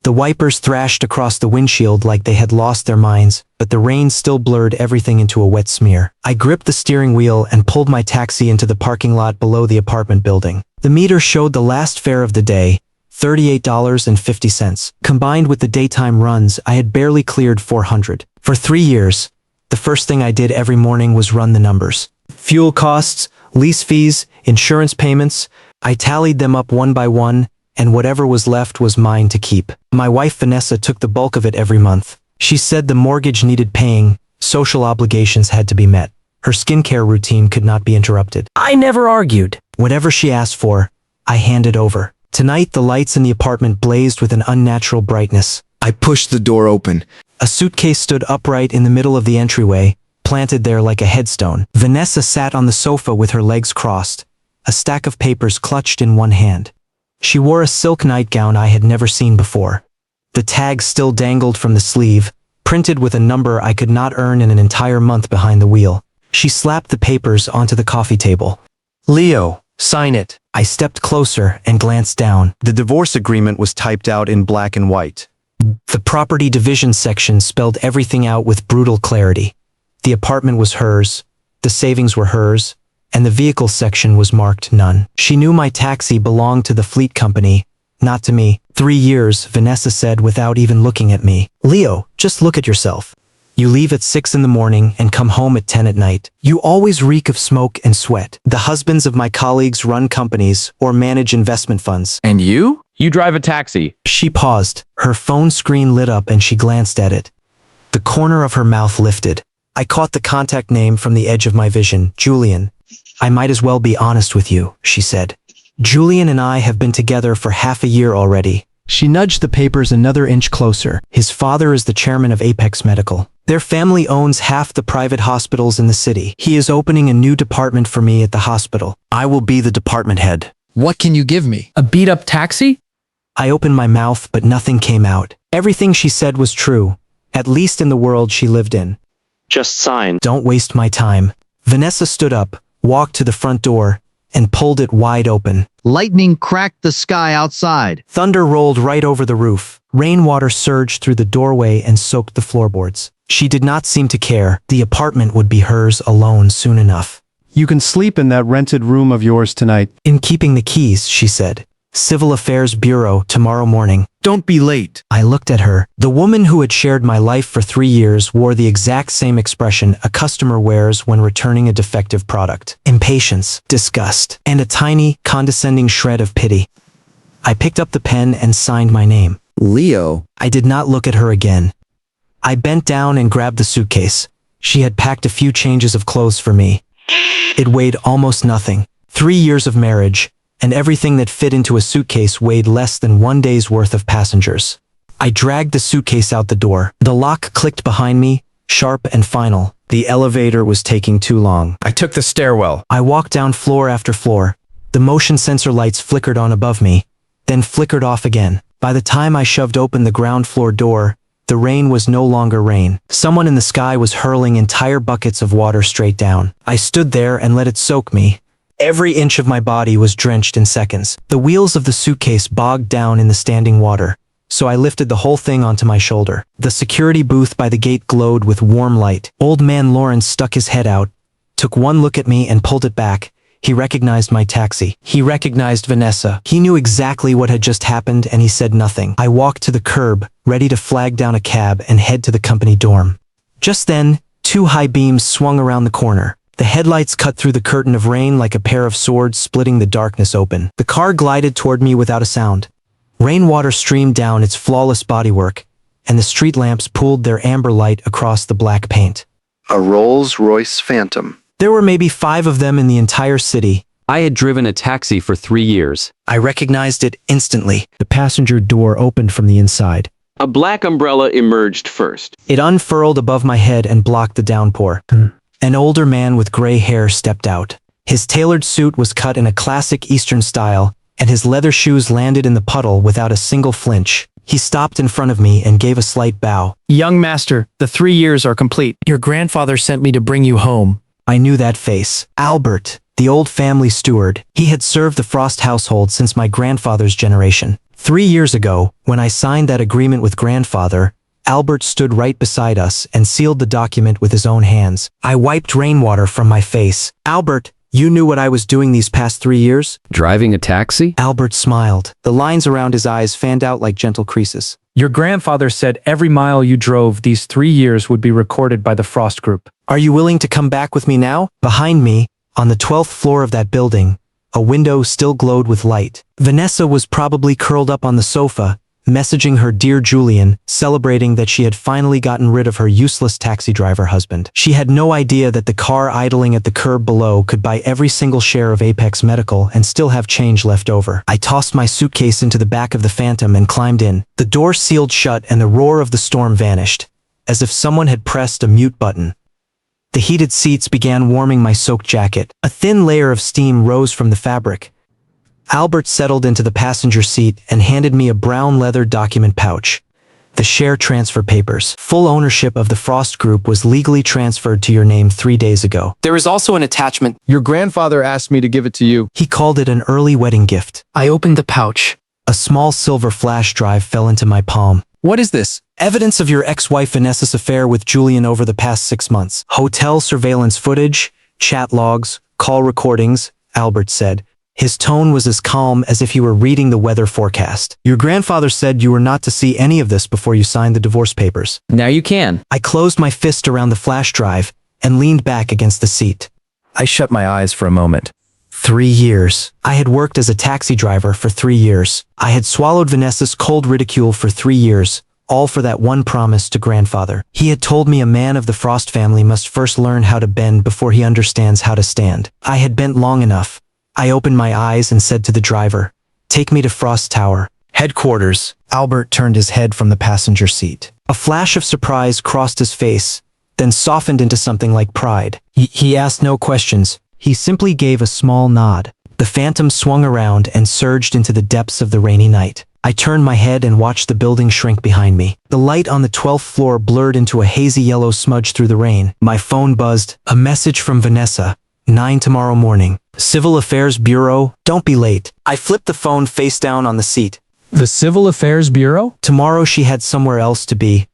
The wipers thrashed across the windshield like they had lost their minds, but the rain still blurred everything into a wet smear. I gripped the steering wheel and pulled my taxi into the parking lot below the apartment building. The meter showed the last fare of the day, $38.50. Combined with the daytime runs, I had barely cleared $400. For 3 years, the first thing I did every morning was run the numbers. Fuel costs, lease fees, insurance payments. I tallied them up one by one, and whatever was left was mine to keep. My wife Vanessa took the bulk of it every month. She said the mortgage needed paying, social obligations had to be met. Her skincare routine could not be interrupted. I never argued. Whatever she asked for, I handed over. Tonight, the lights in the apartment blazed with an unnatural brightness. I pushed the door open. A suitcase stood upright in the middle of the entryway, planted there like a headstone. Vanessa sat on the sofa with her legs crossed, a stack of papers clutched in one hand. She wore a silk nightgown I had never seen before. The tag still dangled from the sleeve, printed with a number I could not earn in an entire month behind the wheel. She slapped the papers onto the coffee table. "Leo, sign it." I stepped closer and glanced down. The divorce agreement was typed out in black and white. The property division section spelled everything out with brutal clarity. The apartment was hers, the savings were hers, and the vehicle section was marked none. She knew my taxi belonged to the fleet company, not to me. 3 years, Vanessa said without even looking at me. "Leo, just look at yourself. You leave at 6 in the morning and come home at 10 at night. You always reek of smoke and sweat. The husbands of my colleagues run companies or manage investment funds." And you? You drive a taxi. She paused. Her phone screen lit up and she glanced at it. The corner of her mouth lifted. I caught the contact name from the edge of my vision, Julian. "I might as well be honest with you," she said. "Julian and I have been together for half a year already." She nudged the papers another inch closer. "His father is the chairman of Apex Medical. Their family owns half the private hospitals in the city. He is opening a new department for me at the hospital. I will be the department head." What can you give me? A beat-up taxi? I opened my mouth, but nothing came out. Everything she said was true, at least in the world she lived in. "Just sign." "Don't waste my time." Vanessa stood up, walked to the front door, and pulled it wide open. Lightning cracked the sky outside. Thunder rolled right over the roof. Rainwater surged through the doorway and soaked the floorboards. She did not seem to care. The apartment would be hers alone soon enough. You can sleep in that rented room of yours tonight. "In keeping the keys," she said. "Civil Affairs Bureau tomorrow morning." Don't be late. I looked at her. The woman who had shared my life for 3 years wore the exact same expression a customer wears when returning a defective product. Impatience, disgust, and a tiny, condescending shred of pity. I picked up the pen and signed my name. Leo. I did not look at her again. I bent down and grabbed the suitcase. She had packed a few changes of clothes for me. It weighed almost nothing. 3 years of marriage, and everything that fit into a suitcase weighed less than 1 day's worth of passengers. I dragged the suitcase out the door. The lock clicked behind me, sharp and final. The elevator was taking too long. I took the stairwell. I walked down floor after floor. The motion sensor lights flickered on above me, then flickered off again. By the time I shoved open the ground floor door, the rain was no longer rain. Someone in the sky was hurling entire buckets of water straight down. I stood there and let it soak me. Every inch of my body was drenched in seconds. The wheels of the suitcase bogged down in the standing water, so I lifted the whole thing onto my shoulder. The security booth by the gate glowed with warm light. Old man Lawrence stuck his head out, took one look at me and pulled it back. He recognized my taxi. He recognized Vanessa. He knew exactly what had just happened and he said nothing. I walked to the curb, ready to flag down a cab and head to the company dorm. Just then, 2 high beams swung around the corner. The headlights cut through the curtain of rain like a pair of swords splitting the darkness open. The car glided toward me without a sound. Rainwater streamed down its flawless bodywork, and the street lamps pooled their amber light across the black paint. A Rolls-Royce Phantom. There were maybe 5 of them in the entire city. I had driven a taxi for 3 years. I recognized it instantly. The passenger door opened from the inside. A black umbrella emerged first. It unfurled above my head and blocked the downpour. An older man with gray hair stepped out. His tailored suit was cut in a classic Eastern style, and his leather shoes landed in the puddle without a single flinch. He stopped in front of me and gave a slight bow. "Young master, the 3 years are complete. Your grandfather sent me to bring you home." I knew that face. Albert, the old family steward. He had served the Frost household since my grandfather's generation. 3 years ago, when I signed that agreement with grandfather, Albert stood right beside us and sealed the document with his own hands. I wiped rainwater from my face. Albert, you knew what I was doing these past 3 years? Driving a taxi? Albert smiled. The lines around his eyes fanned out like gentle creases. Your grandfather said every mile you drove these 3 years would be recorded by the Frost Group. Are you willing to come back with me now? Behind me, on the 12th floor of that building, a window still glowed with light. Vanessa was probably curled up on the sofa, messaging her dear Julian, celebrating that she had finally gotten rid of her useless taxi driver husband. She had no idea that the car idling at the curb below could buy every single share of Apex Medical and still have change left over. I tossed my suitcase into the back of the Phantom and climbed in. The door sealed shut and the roar of the storm vanished, as if someone had pressed a mute button. The heated seats began warming my soaked jacket. A thin layer of steam rose from the fabric. Albert settled into the passenger seat and handed me a brown leather document pouch. The share transfer papers. Full ownership of the Frost Group was legally transferred to your name 3 days ago. There is also an attachment. Your grandfather asked me to give it to you. He called it an early wedding gift. I opened the pouch. A small silver flash drive fell into my palm. What is this? Evidence of your ex-wife Vanessa's affair with Julian over the past 6 months. Hotel surveillance footage, chat logs, call recordings, Albert said. His tone was as calm as if he were reading the weather forecast. Your grandfather said you were not to see any of this before you signed the divorce papers. Now you can. I closed my fist around the flash drive and leaned back against the seat. I shut my eyes for a moment. 3 years. I had worked as a taxi driver for 3 years. I had swallowed Vanessa's cold ridicule for 3 years, all for that one promise to grandfather. He had told me a man of the Frost family must first learn how to bend before he understands how to stand. I had bent long enough. I opened my eyes and said to the driver, "Take me to Frost Tower." Headquarters. Albert turned his head from the passenger seat. A flash of surprise crossed his face, then softened into something like pride. He asked no questions. He simply gave a small nod. The Phantom swung around and surged into the depths of the rainy night. I turned my head and watched the building shrink behind me. The light on the 12th floor blurred into a hazy yellow smudge through the rain. My phone buzzed. A message from Vanessa. 9 tomorrow morning. Civil Affairs Bureau, don't be late. I flipped the phone face down on the seat. The Civil Affairs Bureau? Tomorrow she had somewhere else to be.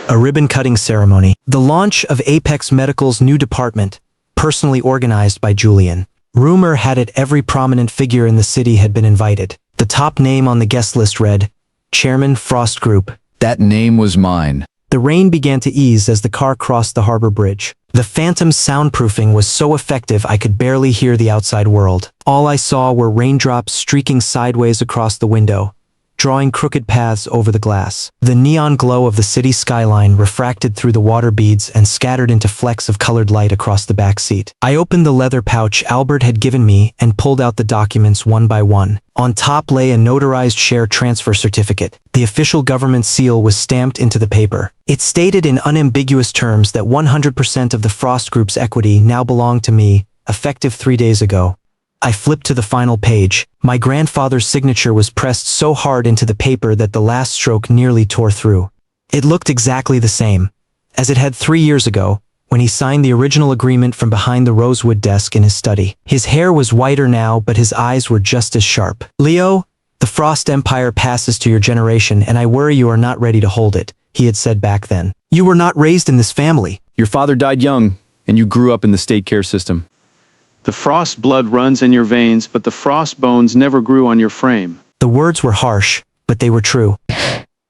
A ribbon-cutting ceremony. The launch of Apex Medical's new department, personally organized by Julian. Rumor had it every prominent figure in the city had been invited. The top name on the guest list read, Chairman Frost Group. That name was mine. The rain began to ease as the car crossed the harbor bridge. The Phantom's soundproofing was so effective I could barely hear the outside world. All I saw were raindrops streaking sideways across the window, drawing crooked paths over the glass. The neon glow of the city skyline refracted through the water beads and scattered into flecks of colored light across the back seat. I opened the leather pouch Albert had given me and pulled out the documents one by one. On top lay a notarized share transfer certificate. The official government seal was stamped into the paper. It stated in unambiguous terms that 100% of the Frost Group's equity now belonged to me, effective 3 days ago. I flipped to the final page. My grandfather's signature was pressed so hard into the paper that the last stroke nearly tore through. It looked exactly the same, as it had 3 years ago, when he signed the original agreement from behind the rosewood desk in his study. His hair was whiter now, but his eyes were just as sharp. Leo, the Frost Empire passes to your generation, and I worry you are not ready to hold it, he had said back then. You were not raised in this family. Your father died young, and you grew up in the state care system. The frost blood runs in your veins, but the frost bones never grew on your frame. The words were harsh, but they were true.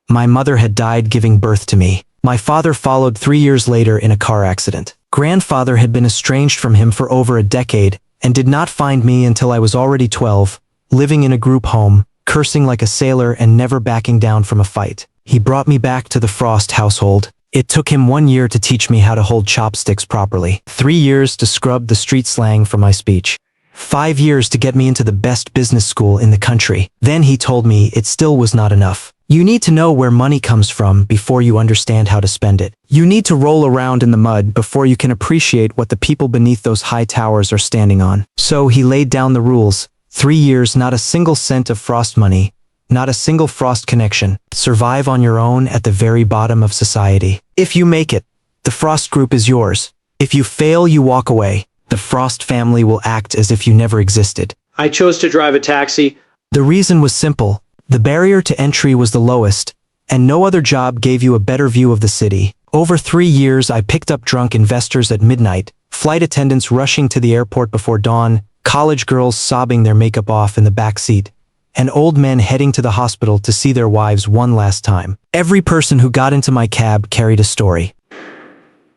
My mother had died giving birth to me. My father followed 3 years later in a car accident. Grandfather had been estranged from him for over a decade and did not find me until I was already 12, living in a group home, cursing like a sailor and never backing down from a fight. He brought me back to the Frost household. It took him 1 year to teach me how to hold chopsticks properly, 3 years to scrub the street slang from my speech, 5 years to get me into the best business school in the country. Then he told me it still was not enough. You need to know where money comes from before you understand how to spend it. You need to roll around in the mud before you can appreciate what the people beneath those high towers are standing on. So he laid down the rules. 3 years, not a single cent of Frost money, not a single Frost connection. Survive on your own at the very bottom of society. If you make it, the Frost Group is yours. If you fail, you walk away. The Frost family will act as if you never existed. I chose to drive a taxi. The reason was simple. The barrier to entry was the lowest, and no other job gave you a better view of the city. Over 3 years, I picked up drunk investors at midnight, flight attendants rushing to the airport before dawn, college girls sobbing their makeup off in the back seat, and old men heading to the hospital to see their wives one last time. Every person who got into my cab carried a story.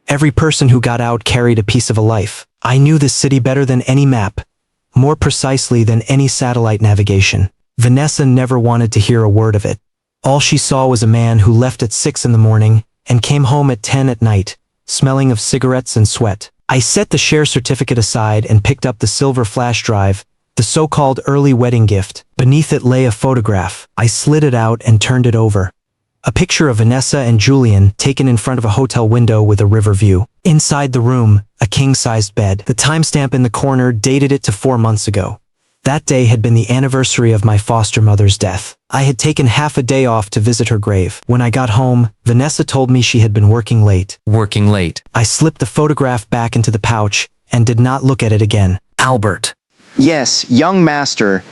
Every person who got out carried a piece of a life. I knew this city better than any map, more precisely than any satellite navigation. Vanessa never wanted to hear a word of it. All she saw was a man who left at 6 in the morning and came home at 10 at night, smelling of cigarettes and sweat. I set the share certificate aside and picked up the silver flash drive, the so-called early wedding gift. Beneath it lay a photograph. I slid it out and turned it over. A picture of Vanessa and Julian taken in front of a hotel window with a river view. Inside the room, a king-sized bed. The timestamp in the corner dated it to 4 months ago. That day had been the anniversary of my foster mother's death. I had taken half a day off to visit her grave. When I got home, Vanessa told me she had been working late. Working late. I slipped the photograph back into the pouch and did not look at it again. Albert. Yes, young master.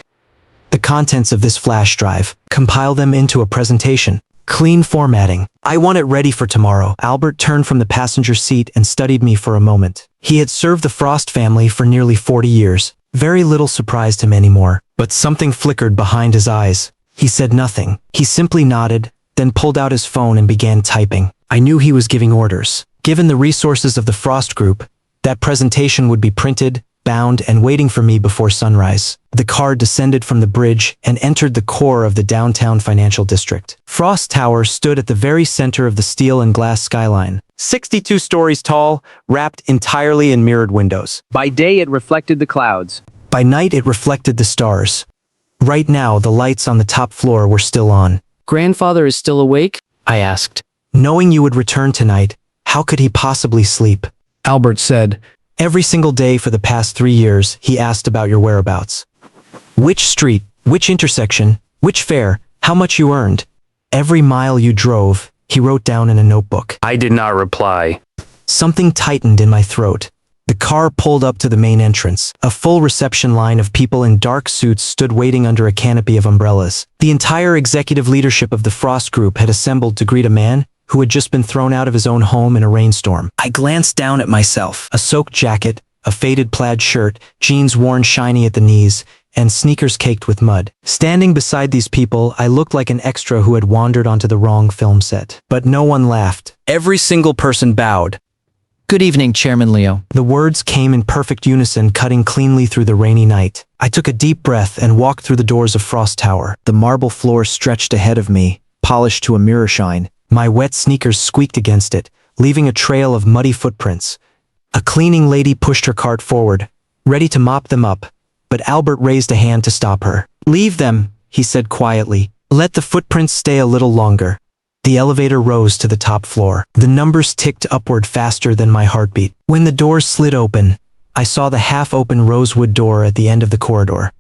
The contents of this flash drive. Compile them into a presentation. Clean formatting. I want it ready for tomorrow. Albert turned from the passenger seat and studied me for a moment. He had served the Frost family for nearly 40 years. Very little surprised him anymore, but something flickered behind his eyes. He said nothing. He simply nodded, then pulled out his phone and began typing. I knew he was giving orders. Given the resources of the Frost Group, that presentation would be printed, bound, and waiting for me before sunrise. The car descended from the bridge and entered the core of the downtown financial district. Frost Tower stood at the very center of the steel and glass skyline. 62 stories tall, wrapped entirely in mirrored windows. By day it reflected the clouds. By night it reflected the stars. Right now, the lights on the top floor were still on. Grandfather is still awake? I asked. Knowing you would return tonight, how could he possibly sleep? Albert said, Every single day for the past 3 years, he asked about your whereabouts. Which street, which intersection, which fare, how much you earned. Every mile you drove, he wrote down in a notebook. I did not reply. Something tightened in my throat. The car pulled up to the main entrance. A full reception line of people in dark suits stood waiting under a canopy of umbrellas. The entire executive leadership of the Frost Group had assembled to greet a man who had just been thrown out of his own home in a rainstorm. I glanced down at myself. A soaked jacket, a faded plaid shirt, jeans worn shiny at the knees, and sneakers caked with mud. Standing beside these people, I looked like an extra who had wandered onto the wrong film set. But no one laughed. Every single person bowed. "Good evening, Chairman Leo." The words came in perfect unison, cutting cleanly through the rainy night. I took a deep breath and walked through the doors of Frost Tower. The marble floor stretched ahead of me, polished to a mirror shine. My wet sneakers squeaked against it, leaving a trail of muddy footprints. A cleaning lady pushed her cart forward, ready to mop them up, but Albert raised a hand to stop her. "Leave them," he said quietly. "Let the footprints stay a little longer." The elevator rose to the top floor. The numbers ticked upward faster than my heartbeat. When the doors slid open, I saw the half-open rosewood door at the end of the corridor.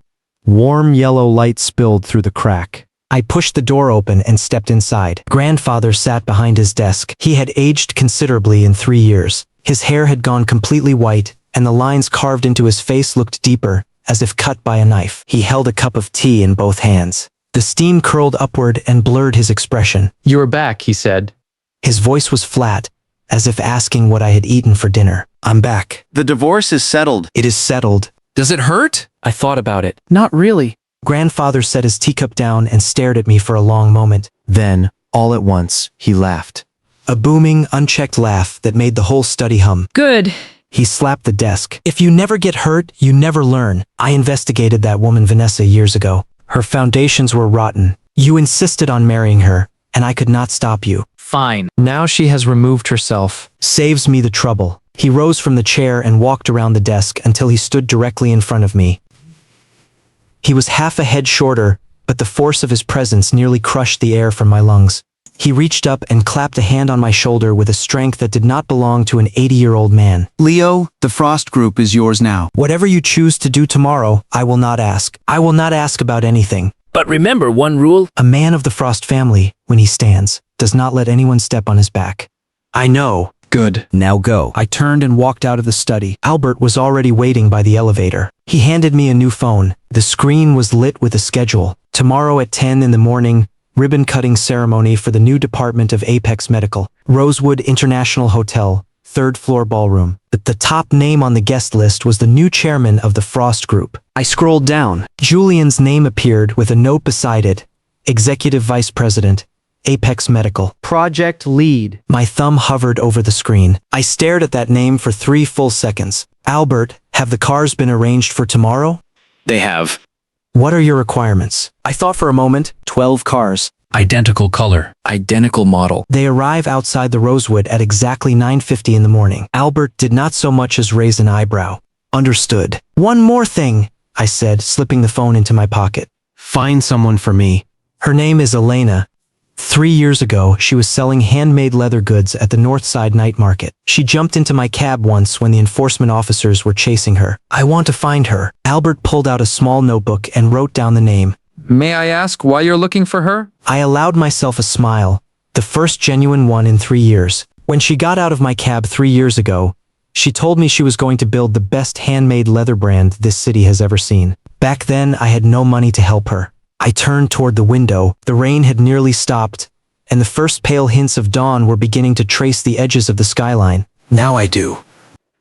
Warm yellow light spilled through the crack. I pushed the door open and stepped inside. Grandfather sat behind his desk. He had aged considerably in 3 years. His hair had gone completely white, and the lines carved into his face looked deeper, as if cut by a knife. He held a cup of tea in both hands. The steam curled upward and blurred his expression. You are back, he said. His voice was flat, as if asking what I had eaten for dinner. "I'm back." The divorce is settled. "It is settled." Does it hurt? I thought about it. Not really. Grandfather set his teacup down and stared at me for a long moment. Then, all at once, he laughed. A booming, unchecked laugh that made the whole study hum. Good. He slapped the desk. "If you never get hurt, you never learn. I investigated that woman Vanessa years ago. Her foundations were rotten. You insisted on marrying her, and I could not stop you. Fine. Now she has removed herself. Saves me the trouble." He rose from the chair and walked around the desk until he stood directly in front of me. He was half a head shorter, but the force of his presence nearly crushed the air from my lungs. He reached up and clapped a hand on my shoulder with a strength that did not belong to an 80-year-old man. Leo, the Frost Group is yours now. "Whatever you choose to do tomorrow, I will not ask. I will not ask about anything." But remember one rule. A man of the Frost family, when he stands, does not let anyone step on his back. "I know." Good. "Now go." I turned and walked out of the study. Albert was already waiting by the elevator. He handed me a new phone. The screen was lit with a schedule. Tomorrow at 10 in the morning, ribbon-cutting ceremony for the new department of Apex Medical. Rosewood International Hotel, 3rd floor ballroom. The top name on the guest list was the new chairman of the Frost Group. I scrolled down. Julian's name appeared with a note beside it. Executive Vice President, Apex Medical. Project Lead. My thumb hovered over the screen. I stared at that name for 3 full seconds. Albert, have the cars been arranged for tomorrow? They have. What are your requirements? I thought for a moment. 12 cars. Identical color. Identical model. They arrive outside the Rosewood at exactly 9:50 in the morning. Albert did not so much as raise an eyebrow. Understood. One more thing, I said, slipping the phone into my pocket. Find someone for me. Her name is Elena. 3 years ago, she was selling handmade leather goods at the Northside Night Market. She jumped into my cab once when the enforcement officers were chasing her. I want to find her. Albert pulled out a small notebook and wrote down the name. May I ask why you're looking for her? I allowed myself a smile, the first genuine one in 3 years. When she got out of my cab 3 years ago, she told me she was going to build the best handmade leather brand this city has ever seen. Back then, I had no money to help her. I turned toward the window. The rain had nearly stopped, and the first pale hints of dawn were beginning to trace the edges of the skyline. Now I do.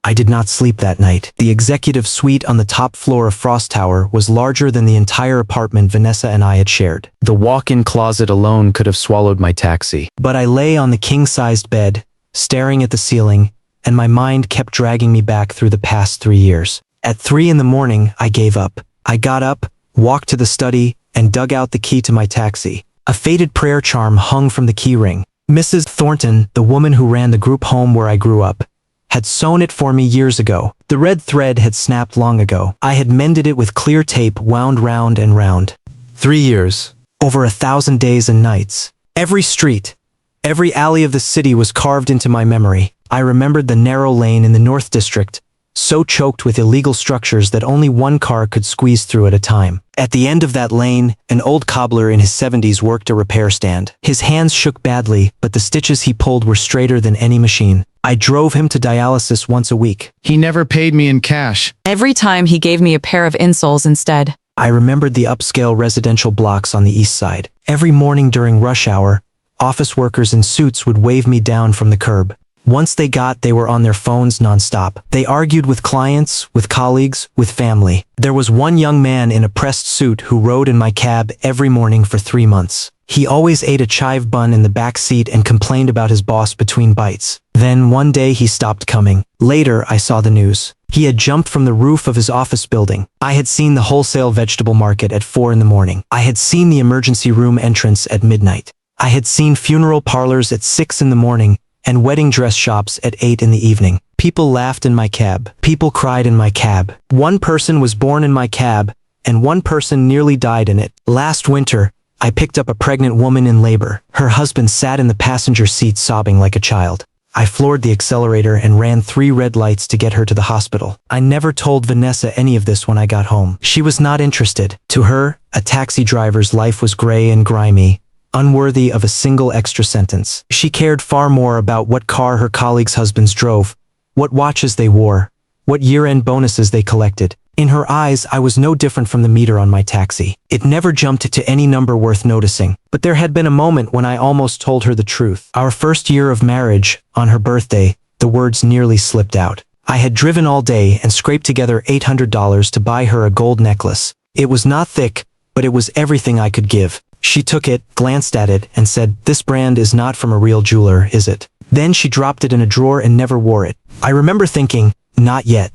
I did not sleep that night. The executive suite on the top floor of Frost Tower was larger than the entire apartment Vanessa and I had shared. The walk-in closet alone could have swallowed my taxi. But I lay on the king-sized bed, staring at the ceiling, and my mind kept dragging me back through the past 3 years. At 3 in the morning, I gave up. I got up, walked to the study, and dug out the key to my taxi. A faded prayer charm hung from the keyring. Mrs. Thornton, the woman who ran the group home where I grew up, had sewn it for me years ago. The red thread had snapped long ago. I had mended it with clear tape wound round and round. 3 years. Over 1,000 days and nights. Every street, every alley of the city was carved into my memory. I remembered the narrow lane in the North District, so choked with illegal structures that only one car could squeeze through at a time. At the end of that lane, an old cobbler in his 70s worked a repair stand. His hands shook badly, but the stitches he pulled were straighter than any machine. I drove him to dialysis once a week. He never paid me in cash. Every time he gave me a pair of insoles instead. I remembered the upscale residential blocks on the east side. Every morning during rush hour, office workers in suits would wave me down from the curb. Once they were on their phones nonstop. They argued with clients, with colleagues, with family. There was one young man in a pressed suit who rode in my cab every morning for 3 months. He always ate a chive bun in the back seat and complained about his boss between bites. Then one day he stopped coming. Later, I saw the news. He had jumped from the roof of his office building. I had seen the wholesale vegetable market at 4 in the morning. I had seen the emergency room entrance at midnight. I had seen funeral parlors at 6 in the morning and wedding dress shops at 8 in the evening. People laughed in my cab. People cried in my cab. One person was born in my cab, and one person nearly died in it. Last winter, I picked up a pregnant woman in labor. Her husband sat in the passenger seat sobbing like a child. I floored the accelerator and ran 3 red lights to get her to the hospital. I never told Vanessa any of this when I got home. She was not interested. To her, a taxi driver's life was gray and grimy, unworthy of a single extra sentence. She cared far more about what car her colleagues' husbands drove, what watches they wore, what year-end bonuses they collected. In her eyes, I was no different from the meter on my taxi. It never jumped to any number worth noticing, but there had been a moment when I almost told her the truth. Our first year of marriage, on her birthday, the words nearly slipped out. I had driven all day and scraped together $800 to buy her a gold necklace. It was not thick, but it was everything I could give. She took it, glanced at it, and said, "This brand is not from a real jeweler, is it?" Then she dropped it in a drawer and never wore it. I remember thinking, not yet.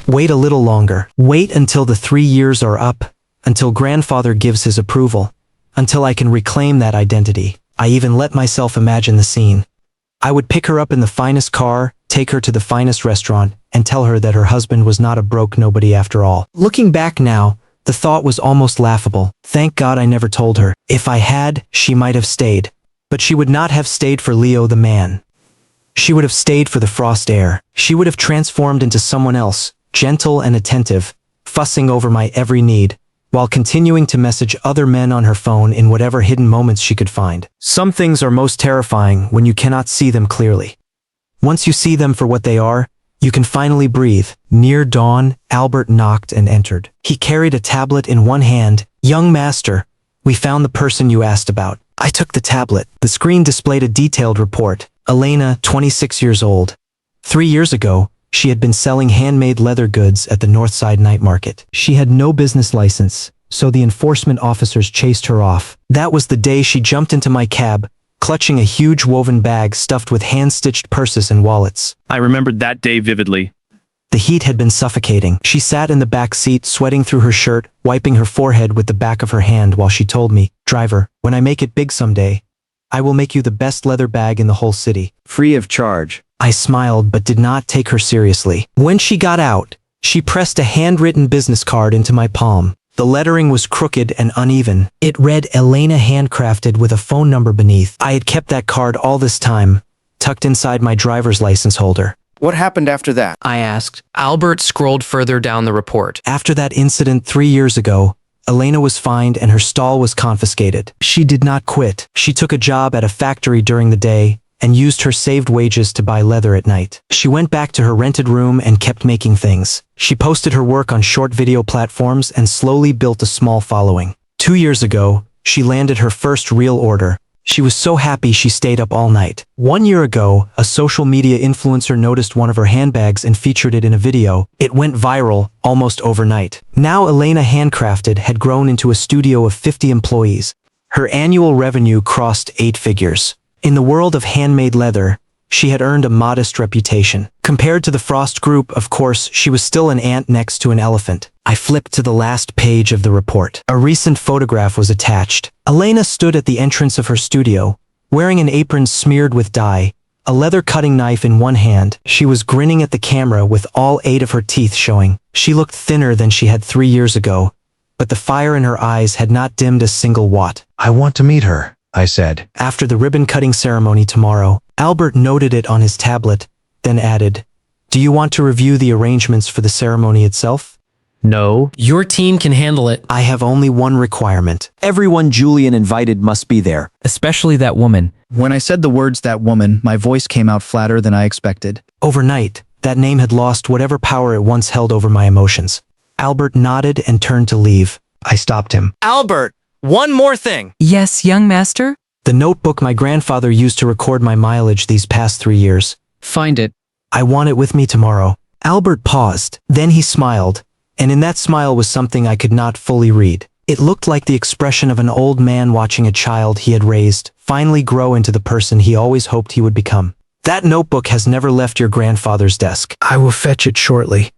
Wait a little longer. Wait until the 3 years are up, until grandfather gives his approval, until I can reclaim that identity. I even let myself imagine the scene. I would pick her up in the finest car, take her to the finest restaurant, and tell her that her husband was not a broke nobody after all. Looking back now, the thought was almost laughable. Thank God I never told her. If I had, she might have stayed. But she would not have stayed for Leo the man. She would have stayed for the Frost heir. She would have transformed into someone else, gentle and attentive, fussing over my every need, while continuing to message other men on her phone in whatever hidden moments she could find. Some things are most terrifying when you cannot see them clearly. Once you see them for what they are, you can finally breathe. Near dawn, Albert knocked and entered. He carried a tablet in one hand. "Young master, We found the person you asked about. I took the tablet. The screen displayed a detailed report. Elena, 26 years old. 3 years ago, she had been selling handmade leather goods at the Northside night market. She had no business license, so the enforcement officers chased her off. That was the day she jumped into my cab, clutching a huge woven bag stuffed with hand-stitched purses and wallets. I remembered that day vividly. The heat had been suffocating. She sat in the back seat, sweating through her shirt, wiping her forehead with the back of her hand while she told me, "Driver, when I make it big someday, I will make you the best leather bag in the whole city." Free of charge. I smiled but did not take her seriously. When she got out, she pressed a handwritten business card into my palm. The lettering was crooked and uneven. It read Elena handcrafted with a phone number beneath. I had kept that card all this time, tucked inside my driver's license holder. What happened after that? I asked. Albert scrolled further down the report. After that incident 3 years ago, Elena was fined and her stall was confiscated. She did not quit. She took a job at a factory during the day and used her saved wages to buy leather at night. She went back to her rented room and kept making things. She posted her work on short video platforms and slowly built a small following. 2 years ago, she landed her first real order. She was so happy she stayed up all night. 1 year ago, a social media influencer noticed one of her handbags and featured it in a video. It went viral almost overnight. Now Elena Handcrafted had grown into a studio of 50 employees. Her annual revenue crossed 8 figures. In the world of handmade leather, she had earned a modest reputation. Compared to the Frost Group, of course, she was still an ant next to an elephant. I flipped to the last page of the report. A recent photograph was attached. Elena stood at the entrance of her studio, wearing an apron smeared with dye, a leather cutting knife in one hand. She was grinning at the camera with all 8 of her teeth showing. She looked thinner than she had 3 years ago, but the fire in her eyes had not dimmed a single watt. "I want to meet her," I said. After the ribbon-cutting ceremony tomorrow, Albert noted it on his tablet, then added, "Do you want to review the arrangements for the ceremony itself?" No. Your team can handle it. I have only one requirement. Everyone Julian invited must be there. Especially that woman. When I said the words "that woman," my voice came out flatter than I expected. Overnight, that name had lost whatever power it once held over my emotions. Albert nodded and turned to leave. I stopped him. Albert, one more thing. Yes, young master? The notebook my grandfather used to record my mileage these past 3 years. Find it. I want it with me tomorrow. Albert paused. Then he smiled, and in that smile was something I could not fully read. It looked like the expression of an old man watching a child he had raised finally grow into the person he always hoped he would become. That notebook has never left your grandfather's desk. I will fetch it shortly.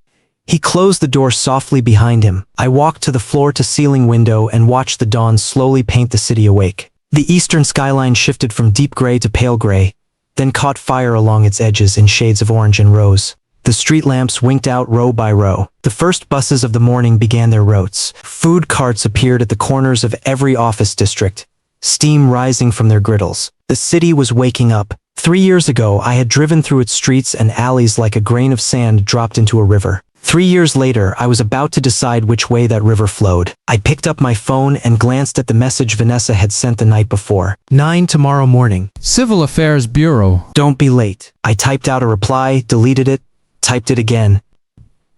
He closed the door softly behind him. I walked to the floor-to-ceiling window and watched the dawn slowly paint the city awake. The eastern skyline shifted from deep gray to pale gray, then caught fire along its edges in shades of orange and rose. The street lamps winked out row by row. The first buses of the morning began their routes. Food carts appeared at the corners of every office district, steam rising from their griddles. The city was waking up. 3 years ago, I had driven through its streets and alleys like a grain of sand dropped into a river. 3 years later, I was about to decide which way that river flowed. I picked up my phone and glanced at the message Vanessa had sent the night before. 9 tomorrow morning. Civil Affairs Bureau. Don't be late. I typed out a reply, deleted it, typed it again.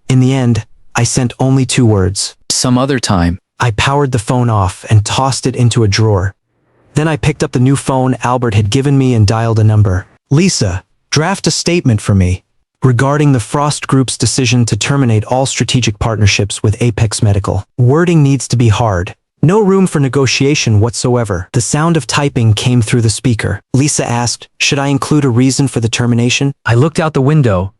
In the end, I sent only 2 words. Some other time. I powered the phone off and tossed it into a drawer. Then I picked up the new phone Albert had given me and dialed a number. "Lisa, draft a statement for me regarding the Frost Group's decision to terminate all strategic partnerships with Apex Medical. Wording needs to be hard. No room for negotiation whatsoever." The sound of typing came through the speaker. Lisa asked, "Should I include a reason for the termination?" I looked out the window.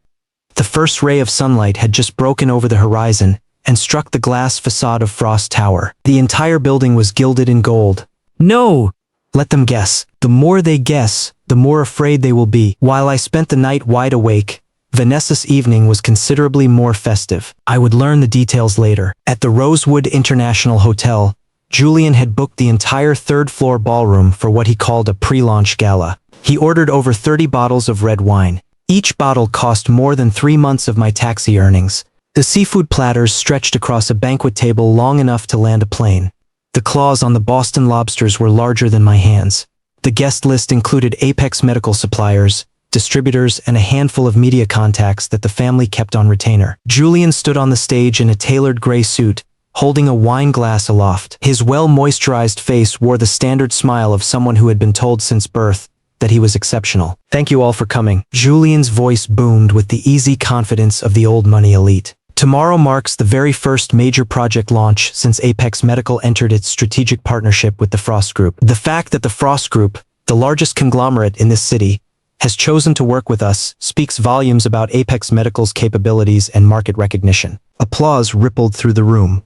The first ray of sunlight had just broken over the horizon and struck the glass facade of Frost Tower. The entire building was gilded in gold. No! Let them guess. The more they guess, the more afraid they will be. While I spent the night wide awake, Vanessa's evening was considerably more festive. I would learn the details later. At the Rosewood International Hotel, Julian had booked the entire third-floor ballroom for what he called a pre-launch gala. He ordered over 30 bottles of red wine. Each bottle cost more than 3 months of my taxi earnings. The seafood platters stretched across a banquet table long enough to land a plane. The claws on the Boston lobsters were larger than my hands. The guest list included Apex Medical suppliers, distributors, and a handful of media contacts that the family kept on retainer. Julian stood on the stage in a tailored gray suit, holding a wine glass aloft. His well-moisturized face wore the standard smile of someone who had been told since birth that he was exceptional. Thank you all for coming. Julian's voice boomed with the easy confidence of the old money elite. Tomorrow marks the very first major project launch since Apex Medical entered its strategic partnership with the Frost Group. The fact that the Frost Group, the largest conglomerate in this city, has chosen to work with us speaks volumes about Apex Medical's capabilities and market recognition. Applause rippled through the room.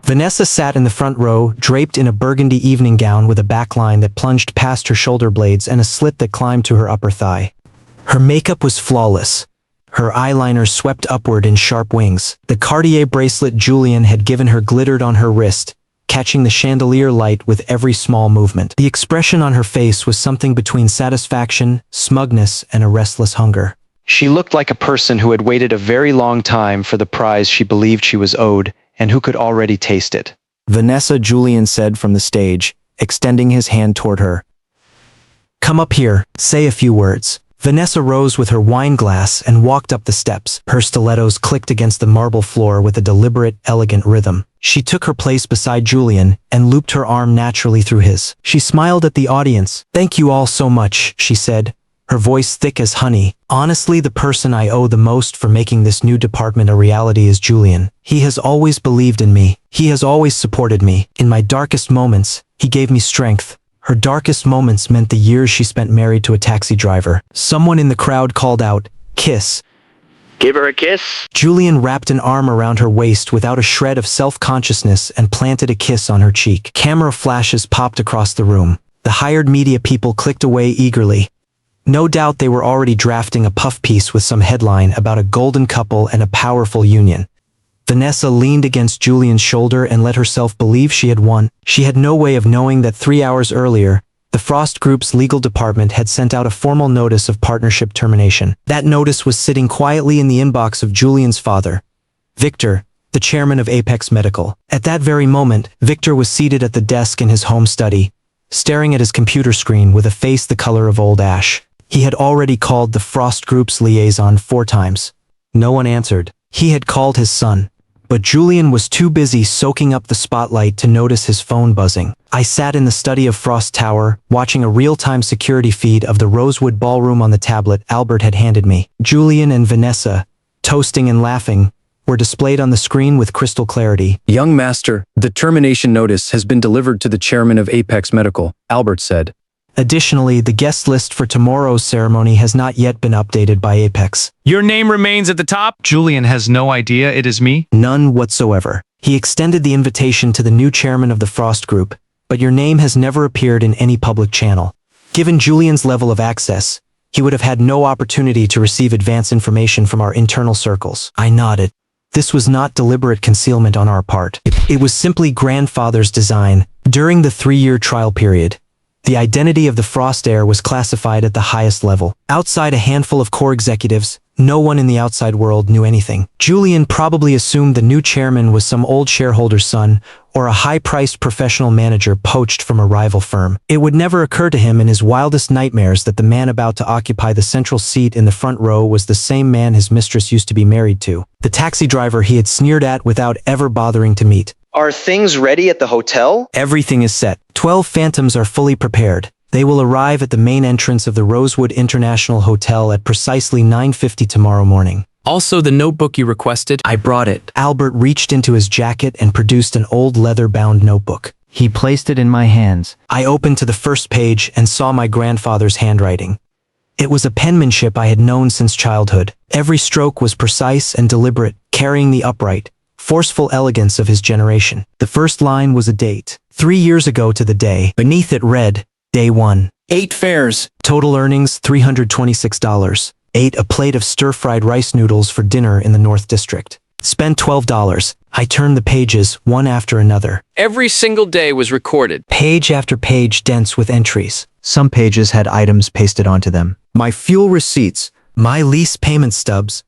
Vanessa sat in the front row, draped in a burgundy evening gown with a backline that plunged past her shoulder blades and a slit that climbed to her upper thigh. Her makeup was flawless. Her eyeliner swept upward in sharp wings. The Cartier bracelet Julian had given her glittered on her wrist, catching the chandelier light with every small movement. The expression on her face was something between satisfaction, smugness, and a restless hunger. She looked like a person who had waited a very long time for the prize she believed she was owed, and who could already taste it. Vanessa, Julian said from the stage, extending his hand toward her. Come up here, say a few words. Vanessa rose with her wine glass and walked up the steps. Her stilettos clicked against the marble floor with a deliberate, elegant rhythm. She took her place beside Julian and looped her arm naturally through his. She smiled at the audience. Thank you all so much, she said, her voice thick as honey. Honestly, the person I owe the most for making this new department a reality is Julian. He has always believed in me. He has always supported me. In my darkest moments, he gave me strength. Her darkest moments meant the years she spent married to a taxi driver. Someone in the crowd called out, "Kiss." Give her a kiss. Julian wrapped an arm around her waist without a shred of self-consciousness and planted a kiss on her cheek. Camera flashes popped across the room. The hired media people clicked away eagerly. No doubt they were already drafting a puff piece with some headline about a golden couple and a powerful union. Vanessa leaned against Julian's shoulder and let herself believe she had won. She had no way of knowing that 3 hours earlier, the Frost Group's legal department had sent out a formal notice of partnership termination. That notice was sitting quietly in the inbox of Julian's father, Victor, the chairman of Apex Medical. At that very moment, Victor was seated at the desk in his home study, staring at his computer screen with a face the color of old ash. He had already called the Frost Group's liaison 4 times. No one answered. He had called his son. But Julian was too busy soaking up the spotlight to notice his phone buzzing. I sat in the study of Frost Tower, watching a real-time security feed of the Rosewood Ballroom on the tablet Albert had handed me. Julian and Vanessa, toasting and laughing, were displayed on the screen with crystal clarity. Young master, the termination notice has been delivered to the chairman of Apex Medical, Albert said. Additionally, the guest list for tomorrow's ceremony has not yet been updated by Apex. Your name remains at the top? Julian has no idea it is me? None whatsoever. He extended the invitation to the new chairman of the Frost Group, but your name has never appeared in any public channel. Given Julian's level of access, he would have had no opportunity to receive advance information from our internal circles. I nodded. This was not deliberate concealment on our part. It was simply grandfather's design. During the 3-year trial period, the identity of the Frost heir was classified at the highest level. Outside a handful of core executives, no one in the outside world knew anything. Julian probably assumed the new chairman was some old shareholder's son or a high-priced professional manager poached from a rival firm. It would never occur to him in his wildest nightmares that the man about to occupy the central seat in the front row was the same man his mistress used to be married to, the taxi driver he had sneered at without ever bothering to meet. Are things ready at the hotel? Everything is set. 12 Phantoms are fully prepared. They will arrive at the main entrance of the Rosewood International Hotel at precisely 9:50 tomorrow morning. Also, the notebook you requested? I brought it. Albert reached into his jacket and produced an old leather-bound notebook. He placed it in my hands. I opened to the first page and saw my grandfather's handwriting. It was a penmanship I had known since childhood. Every stroke was precise and deliberate, carrying the upright, forceful elegance of his generation. The first line was a date. 3 years ago to the day. Beneath it read, Day 1. 8 fares. Total earnings, $326. Ate a plate of stir-fried rice noodles for dinner in the North District. Spent $12. I turned the pages, one after another. Every single day was recorded. Page after page dense with entries. Some pages had items pasted onto them. My fuel receipts, my lease payment stubs,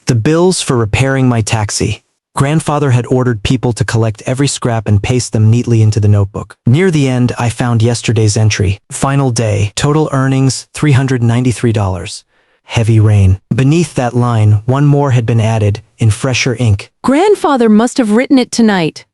the bills for repairing my taxi. Grandfather had ordered people to collect every scrap and paste them neatly into the notebook. Near the end, I found yesterday's entry. Final day. Total earnings, $393. heavy rain. Beneath that line, one more had been added, in fresher ink. Grandfather must have written it tonight.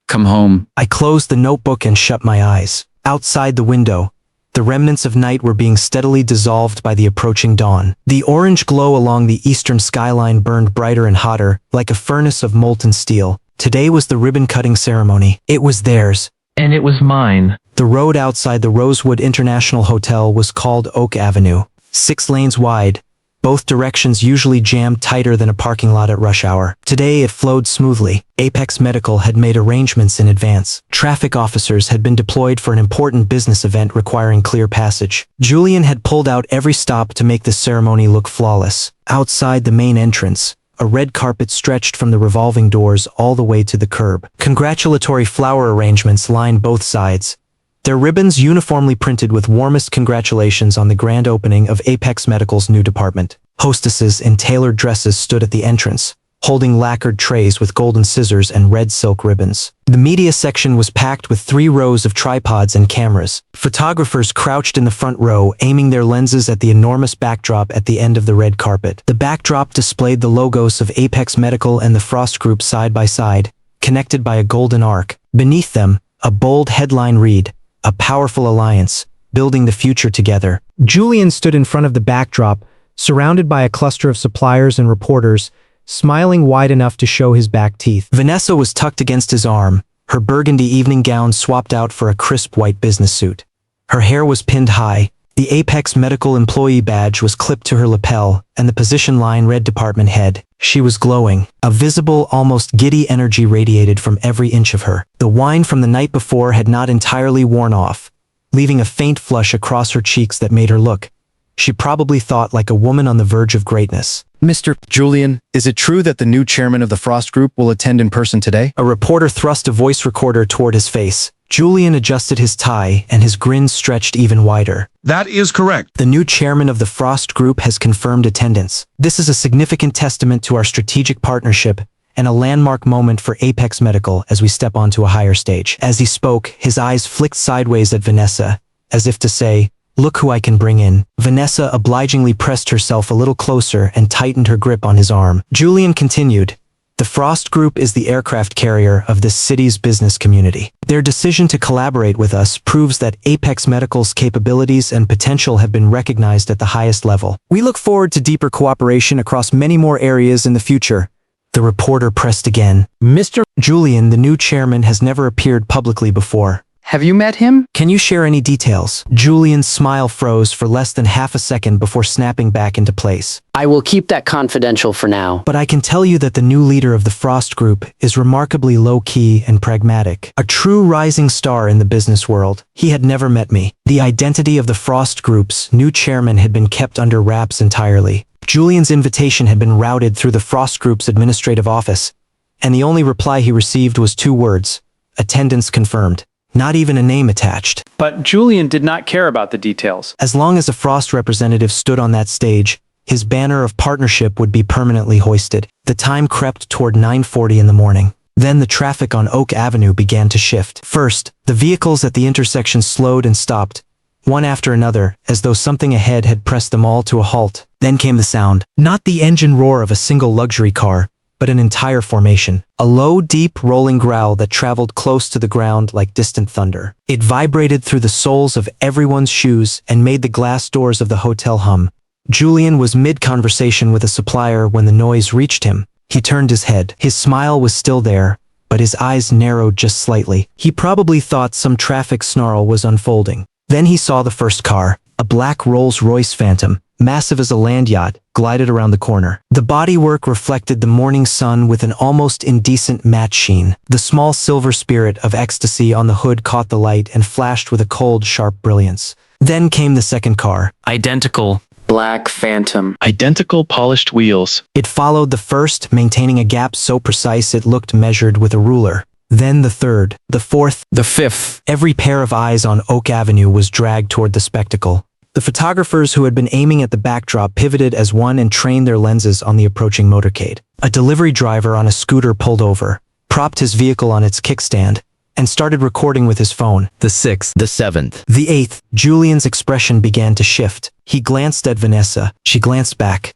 Come home. I closed the notebook and shut my eyes. Outside the window, the remnants of night were being steadily dissolved by the approaching dawn. The orange glow along the eastern skyline burned brighter and hotter, like a furnace of molten steel. Today was the ribbon-cutting ceremony. It was theirs. And it was mine. The road outside the Rosewood International Hotel was called Oak Avenue. 6 lanes wide, both directions usually jammed tighter than a parking lot at rush hour. Today it flowed smoothly. Apex Medical had made arrangements in advance. Traffic officers had been deployed for an important business event requiring clear passage. Julian had pulled out every stop to make the ceremony look flawless. Outside the main entrance, a red carpet stretched from the revolving doors all the way to the curb. Congratulatory flower arrangements lined both sides, their ribbons uniformly printed with warmest congratulations on the grand opening of Apex Medical's new department. Hostesses in tailored dresses stood at the entrance, holding lacquered trays with golden scissors and red silk ribbons. The media section was packed with 3 rows of tripods and cameras. Photographers crouched in the front row, aiming their lenses at the enormous backdrop at the end of the red carpet. The backdrop displayed the logos of Apex Medical and the Frost Group side by side, connected by a golden arc. Beneath them, a bold headline read, "A powerful alliance, building the future together." Julian stood in front of the backdrop, surrounded by a cluster of suppliers and reporters, smiling wide enough to show his back teeth. Vanessa was tucked against his arm, her burgundy evening gown swapped out for a crisp white business suit. Her hair was pinned high, the Apex Medical employee badge was clipped to her lapel, and the position line read department head. She was glowing. A visible, almost giddy energy radiated from every inch of her. The wine from the night before had not entirely worn off, leaving a faint flush across her cheeks that made her look. She probably thought like a woman on the verge of greatness. Mr. Julian, is it true that the new chairman of the Frost Group will attend in person today? A reporter thrust a voice recorder toward his face. Julian adjusted his tie, and his grin stretched even wider. That is correct. The new chairman of the Frost Group has confirmed attendance. This is a significant testament to our strategic partnership and a landmark moment for Apex Medical as we step onto a higher stage. As he spoke, his eyes flicked sideways at Vanessa, as if to say, "Look who I can bring in." Vanessa obligingly pressed herself a little closer and tightened her grip on his arm. Julian continued, "The Frost Group is the aircraft carrier of this city's business community. Their decision to collaborate with us proves that Apex Medical's capabilities and potential have been recognized at the highest level. We look forward to deeper cooperation across many more areas in the future." The reporter pressed again. "Mr. Julian, the new chairman, has never appeared publicly before. Have you met him? Can you share any details?" Julian's smile froze for less than half a second before snapping back into place. I will keep that confidential for now. "But I can tell you that the new leader of the Frost Group is remarkably low-key and pragmatic. A true rising star in the business world. He had never met me." The identity of the Frost Group's new chairman had been kept under wraps entirely. Julian's invitation had been routed through the Frost Group's administrative office, and the only reply he received was 2 words, "Attendance confirmed." Not even a name attached. But Julian did not care about the details. As long as a Frost representative stood on that stage, his banner of partnership would be permanently hoisted. The time crept toward 9:40 in the morning. Then the traffic on Oak Avenue began to shift. First, the vehicles at the intersection slowed and stopped, one after another, as though something ahead had pressed them all to a halt. Then came the sound. Not the engine roar of a single luxury car, but an entire formation. A low, deep, rolling growl that traveled close to the ground like distant thunder. It vibrated through the soles of everyone's shoes and made the glass doors of the hotel hum. Julian was mid-conversation with a supplier when the noise reached him. He turned his head. His smile was still there, but his eyes narrowed just slightly. He probably thought some traffic snarl was unfolding. Then he saw the first car, a black Rolls-Royce Phantom, massive as a land yacht, glided around the corner. The bodywork reflected the morning sun with an almost indecent matte sheen. The small silver spirit of ecstasy on the hood caught the light and flashed with a cold, sharp brilliance. Then came the second car. Identical. Black Phantom. Identical polished wheels. It followed the first, maintaining a gap so precise it looked measured with a ruler. Then the third, the fourth, the fifth. Every pair of eyes on Oak Avenue was dragged toward the spectacle. The photographers who had been aiming at the backdrop pivoted as one and trained their lenses on the approaching motorcade. A delivery driver on a scooter pulled over, propped his vehicle on its kickstand, and started recording with his phone. The 6th. The 7th. The 8th, Julian's expression began to shift. He glanced at Vanessa. She glanced back.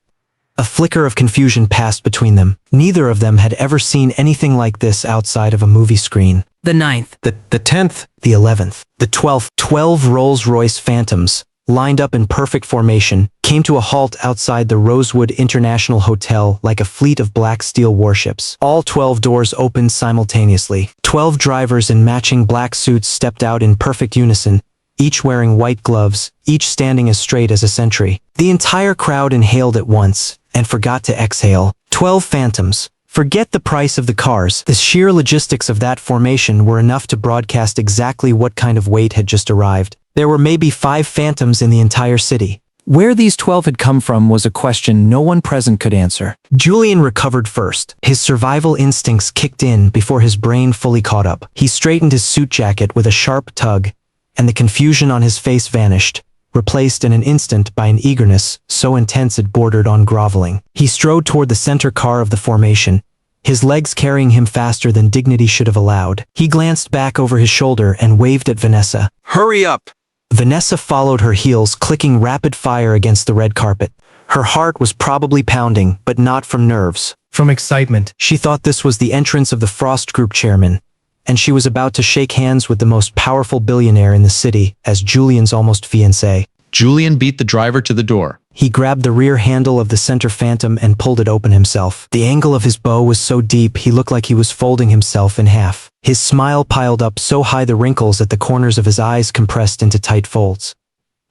A flicker of confusion passed between them. Neither of them had ever seen anything like this outside of a movie screen. The 9th. The 10th. The 11th, the 12th, 12 Rolls-Royce Phantoms, lined up in perfect formation, came to a halt outside the Rosewood International Hotel like a fleet of black steel warships. All 12 doors opened simultaneously. 12 drivers in matching black suits stepped out in perfect unison, each wearing white gloves, each standing as straight as a sentry. The entire crowd inhaled at once and forgot to exhale. 12 Phantoms. Forget the price of the cars. The sheer logistics of that formation were enough to broadcast exactly what kind of weight had just arrived. There were maybe 5 Phantoms in the entire city. Where these 12 had come from was a question no one present could answer. Julian recovered first. His survival instincts kicked in before his brain fully caught up. He straightened his suit jacket with a sharp tug, and the confusion on his face vanished, replaced in an instant by an eagerness so intense it bordered on groveling. He strode toward the center car of the formation, his legs carrying him faster than dignity should have allowed. He glanced back over his shoulder and waved at Vanessa. Hurry up! Vanessa followed her heels, clicking rapid fire against the red carpet. Her heart was probably pounding, but not from nerves. From excitement. She thought this was the entrance of the Frost Group chairman, and she was about to shake hands with the most powerful billionaire in the city as Julian's almost fiancé. Julian beat the driver to the door. He grabbed the rear handle of the center Phantom and pulled it open himself. The angle of his bow was so deep he looked like he was folding himself in half. His smile piled up so high the wrinkles at the corners of his eyes compressed into tight folds.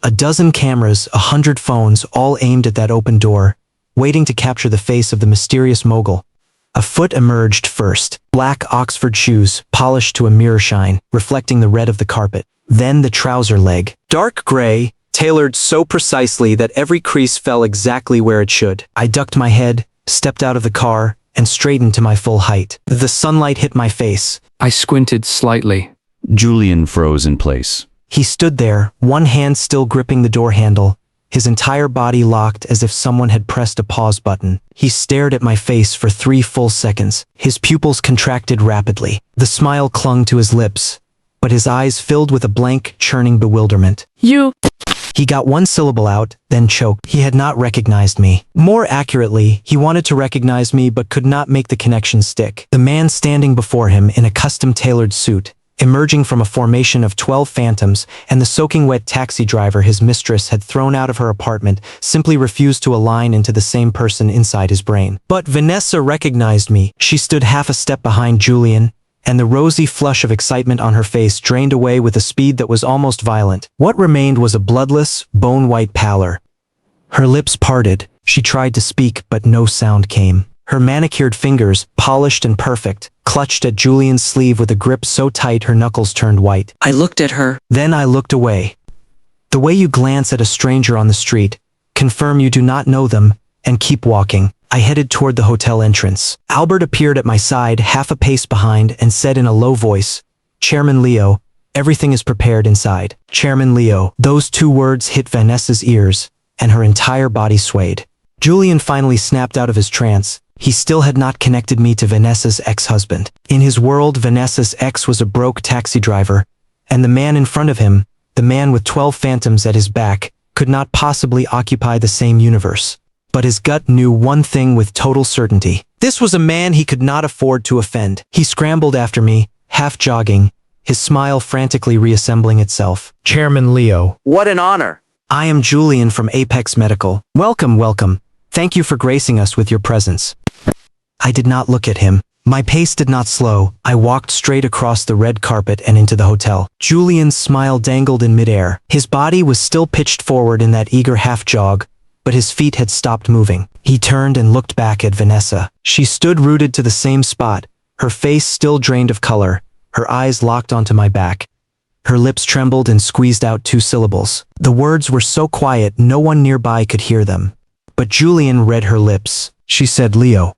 A dozen cameras, 100 phones, all aimed at that open door, waiting to capture the face of the mysterious mogul. A foot emerged first, black Oxford shoes, polished to a mirror shine, reflecting the red of the carpet. Then the trouser leg, dark gray, tailored so precisely that every crease fell exactly where it should. I ducked my head, stepped out of the car, and straightened to my full height. The sunlight hit my face. I squinted slightly. Julian froze in place. He stood there, one hand still gripping the door handle, his entire body locked as if someone had pressed a pause button. He stared at my face for 3 full seconds. His pupils contracted rapidly. The smile clung to his lips, but his eyes filled with a blank, churning bewilderment. You. He got one syllable out, then choked. He had not recognized me. More accurately, he wanted to recognize me but could not make the connection stick. The man standing before him in a custom-tailored suit, emerging from a formation of 12 Phantoms, and the soaking wet taxi driver his mistress had thrown out of her apartment, simply refused to align into the same person inside his brain. But Vanessa recognized me. She stood half a step behind Julian, and the rosy flush of excitement on her face drained away with a speed that was almost violent. What remained was a bloodless, bone-white pallor. Her lips parted. She tried to speak, but no sound came. Her manicured fingers, polished and perfect, clutched at Julian's sleeve with a grip so tight her knuckles turned white. I looked at her. Then I looked away. The way you glance at a stranger on the street, confirm you do not know them, and keep walking. I headed toward the hotel entrance. Albert appeared at my side, half a pace behind, and said in a low voice, "Chairman Leo, everything is prepared inside." Chairman Leo. Those 2 words hit Vanessa's ears, and her entire body swayed. Julian finally snapped out of his trance. He still had not connected me to Vanessa's ex-husband. In his world, Vanessa's ex was a broke taxi driver, and the man in front of him, the man with 12 Phantoms at his back, could not possibly occupy the same universe. But his gut knew one thing with total certainty. This was a man he could not afford to offend. He scrambled after me, half jogging, his smile frantically reassembling itself. Chairman Leo. What an honor. I am Julian from Apex Medical. Welcome, welcome. Thank you for gracing us with your presence. I did not look at him. My pace did not slow. I walked straight across the red carpet and into the hotel. Julian's smile dangled in midair. His body was still pitched forward in that eager half jog, but his feet had stopped moving. He turned and looked back at Vanessa. She stood rooted to the same spot, her face still drained of color, her eyes locked onto my back. Her lips trembled and squeezed out 2 syllables. The words were so quiet no one nearby could hear them. But Julian read her lips. She said, "Leo."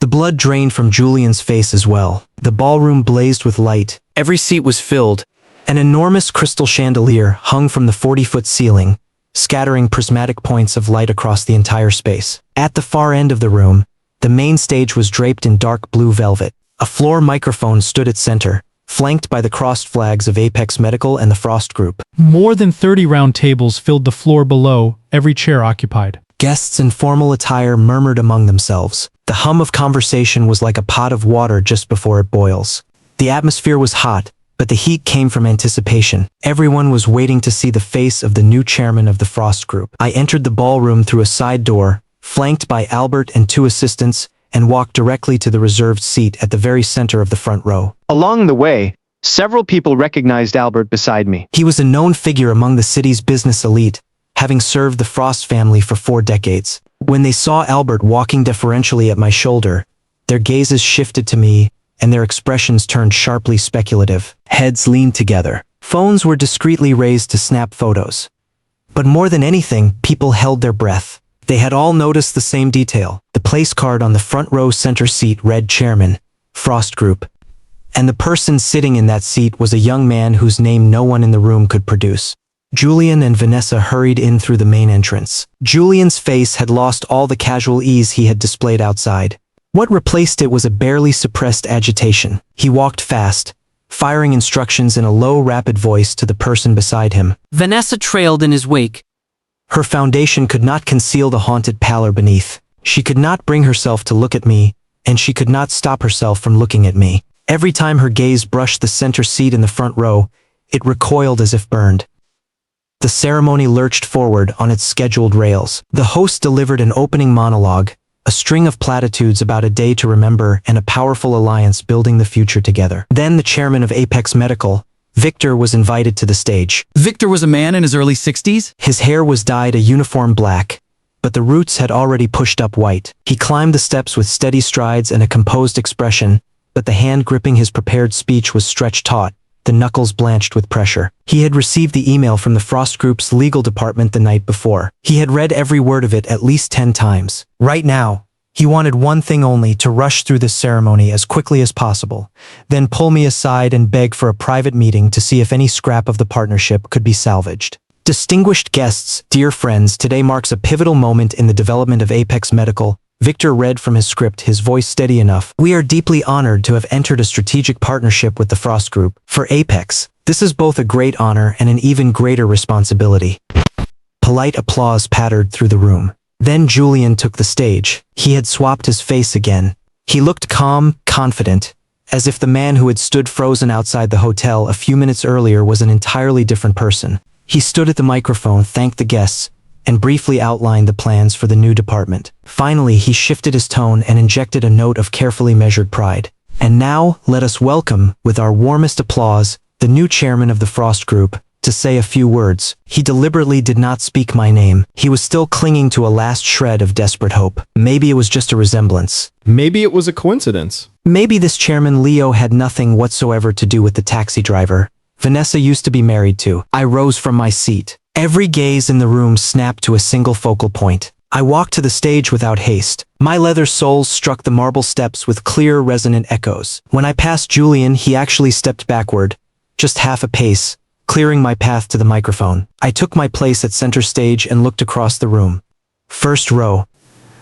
The blood drained from Julian's face as well. The ballroom blazed with light. Every seat was filled. An enormous crystal chandelier hung from the 40-foot ceiling, scattering prismatic points of light across the entire space. At the far end of the room, the main stage was draped in dark blue velvet. A floor microphone stood at center, flanked by the crossed flags of Apex Medical and the Frost Group. More than 30 round tables filled the floor below, every chair occupied. Guests in formal attire murmured among themselves. The hum of conversation was like a pot of water just before it boils. The atmosphere was hot, but the heat came from anticipation. Everyone was waiting to see the face of the new chairman of the Frost Group. I entered the ballroom through a side door, flanked by Albert and 2 assistants, and walked directly to the reserved seat at the very center of the front row. Along the way, several people recognized Albert beside me. He was a known figure among the city's business elite, having served the Frost family for 4 decades. When they saw Albert walking deferentially at my shoulder, their gazes shifted to me, and their expressions turned sharply speculative. Heads leaned together. Phones were discreetly raised to snap photos. But more than anything, people held their breath. They had all noticed the same detail. The place card on the front row center seat read Chairman, Frost Group. And the person sitting in that seat was a young man whose name no one in the room could produce. Julian and Vanessa hurried in through the main entrance. Julian's face had lost all the casual ease he had displayed outside. What replaced it was a barely suppressed agitation. He walked fast, firing instructions in a low, rapid voice to the person beside him. Vanessa trailed in his wake. Her foundation could not conceal the haunted pallor beneath. She could not bring herself to look at me, and she could not stop herself from looking at me. Every time her gaze brushed the center seat in the front row, it recoiled as if burned. The ceremony lurched forward on its scheduled rails. The host delivered an opening monologue, a string of platitudes about a day to remember and a powerful alliance building the future together. Then the chairman of Apex Medical, Victor, was invited to the stage. Victor was a man in his early 60s? His hair was dyed a uniform black, but the roots had already pushed up white. He climbed the steps with steady strides and a composed expression, but the hand gripping his prepared speech was stretched taut, the knuckles blanched with pressure. He had received the email from the Frost Group's legal department the night before. He had read every word of it at least 10 times. Right now, he wanted one thing only: to rush through this ceremony as quickly as possible, then pull me aside and beg for a private meeting to see if any scrap of the partnership could be salvaged. Distinguished guests, dear friends, today marks a pivotal moment in the development of Apex Medical. Victor read from his script, his voice steady enough. We are deeply honored to have entered a strategic partnership with the Frost Group. For Apex, this is both a great honor and an even greater responsibility. Polite applause pattered through the room. Then Julian took the stage. He had swapped his face again. He looked calm, confident, as if the man who had stood frozen outside the hotel a few minutes earlier was an entirely different person. He stood at the microphone, thanked the guests, and briefly outlined the plans for the new department. Finally, he shifted his tone and injected a note of carefully measured pride. And now, let us welcome, with our warmest applause, the new chairman of the Frost Group, to say a few words. He deliberately did not speak my name. He was still clinging to a last shred of desperate hope. Maybe it was just a resemblance. Maybe it was a coincidence. Maybe this chairman Leo had nothing whatsoever to do with the taxi driver Vanessa used to be married to. I rose from my seat. Every gaze in the room snapped to a single focal point. I walked to the stage without haste. My leather soles struck the marble steps with clear, resonant echoes. When I passed Julian, he actually stepped backward, just half a pace, clearing my path to the microphone. I took my place at center stage and looked across the room. First row.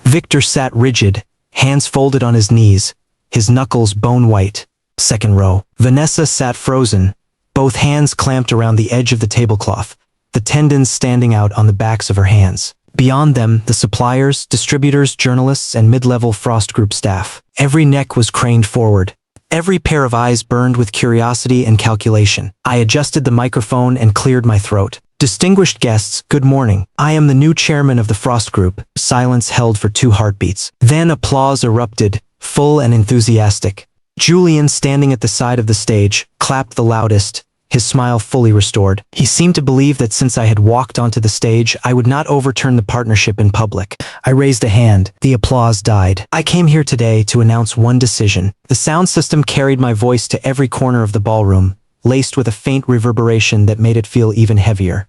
Victor sat rigid, hands folded on his knees, his knuckles bone white. Second row. Vanessa sat frozen, both hands clamped around the edge of the tablecloth, the tendons standing out on the backs of her hands. Beyond them, the suppliers, distributors, journalists, and mid-level Frost Group staff. Every neck was craned forward. Every pair of eyes burned with curiosity and calculation. I adjusted the microphone and cleared my throat. Distinguished guests, good morning. I am the new chairman of the Frost Group. Silence held for 2 heartbeats. Then applause erupted, full and enthusiastic. Julian, standing at the side of the stage, clapped the loudest, his smile fully restored. He seemed to believe that since I had walked onto the stage, I would not overturn the partnership in public. I raised a hand. The applause died. I came here today to announce one decision. The sound system carried my voice to every corner of the ballroom, laced with a faint reverberation that made it feel even heavier.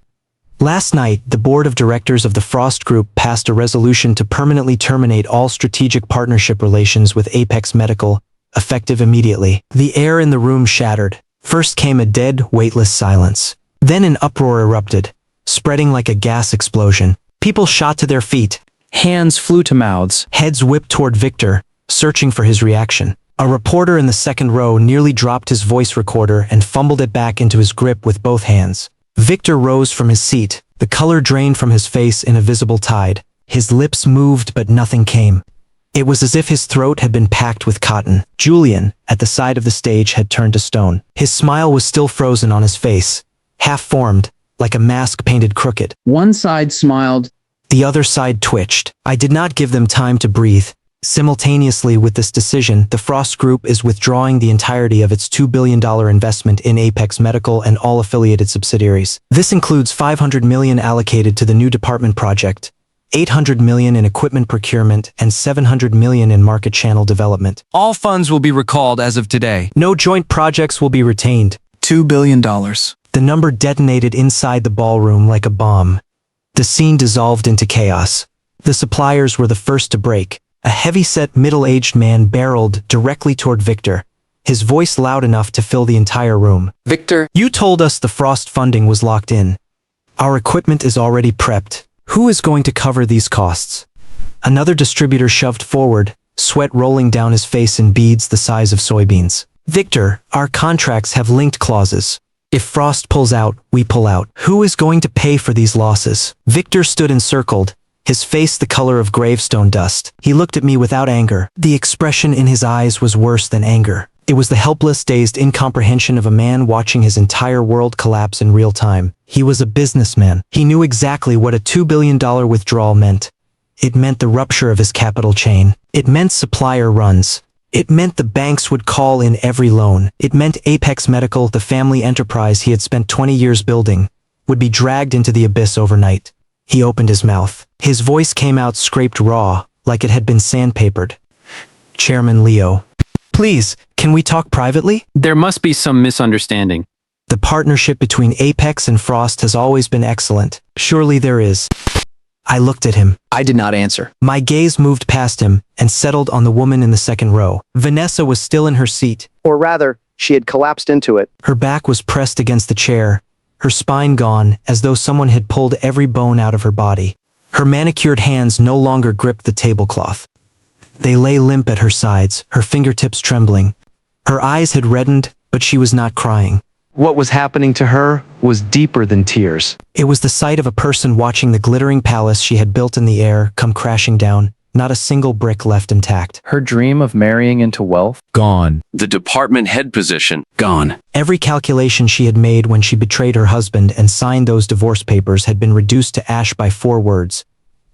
Last night, the board of directors of the Frost Group passed a resolution to permanently terminate all strategic partnership relations with Apex Medical, effective immediately. The air in the room shattered. First came a dead, weightless silence. Then an uproar erupted, spreading like a gas explosion. People shot to their feet. Hands flew to mouths. Heads whipped toward Victor, searching for his reaction. A reporter in the second row nearly dropped his voice recorder and fumbled it back into his grip with both hands. Victor rose from his seat, the color drained from his face in a visible tide. His lips moved but nothing came. It was as if his throat had been packed with cotton. Julian, at the side of the stage, had turned to stone. His smile was still frozen on his face, half-formed, like a mask painted crooked. One side smiled. The other side twitched. I did not give them time to breathe. Simultaneously with this decision, the Frost Group is withdrawing the entirety of its $2 billion investment in Apex Medical and all affiliated subsidiaries. This includes $500 million allocated to the new department project, $800 million in equipment procurement, and $700 million in market channel development. All funds will be recalled as of today. No joint projects will be retained. $2 billion. The number detonated inside the ballroom like a bomb. The scene dissolved into chaos. The suppliers were the first to break. A heavy-set, middle-aged man barreled directly toward Victor, his voice loud enough to fill the entire room. Victor, You told us the Frost funding was locked in. Our equipment is already prepped. Who is going to cover these costs? Another distributor shoved forward, sweat rolling down his face in beads the size of soybeans. Victor, our contracts have linked clauses. If Frost pulls out, we pull out. Who is going to pay for these losses? Victor stood encircled, his face the color of gravestone dust. He looked at me without anger. The expression in his eyes was worse than anger. It was the helpless, dazed incomprehension of a man watching his entire world collapse in real time. He was a businessman. He knew exactly what a $2 billion withdrawal meant. It meant the rupture of his capital chain. It meant supplier runs. It meant the banks would call in every loan. It meant Apex Medical, the family enterprise he had spent 20 years building, would be dragged into the abyss overnight. He opened his mouth. His voice came out scraped raw, like it had been sandpapered. Chairman Leo. Please, can we talk privately? There must be some misunderstanding. The partnership between Apex and Frost has always been excellent. Surely there is. I looked at him. I did not answer. My gaze moved past him and settled on the woman in the second row. Vanessa was still in her seat. Or rather, she had collapsed into it. Her back was pressed against the chair, her spine gone, as though someone had pulled every bone out of her body. Her manicured hands no longer gripped the tablecloth. They lay limp at her sides, her fingertips trembling. Her eyes had reddened, but she was not crying. What was happening to her was deeper than tears. It was the sight of a person watching the glittering palace she had built in the air come crashing down, not a single brick left intact. Her dream of marrying into wealth? Gone. The department head position? Gone. Every calculation she had made when she betrayed her husband and signed those divorce papers had been reduced to ash by 4 words.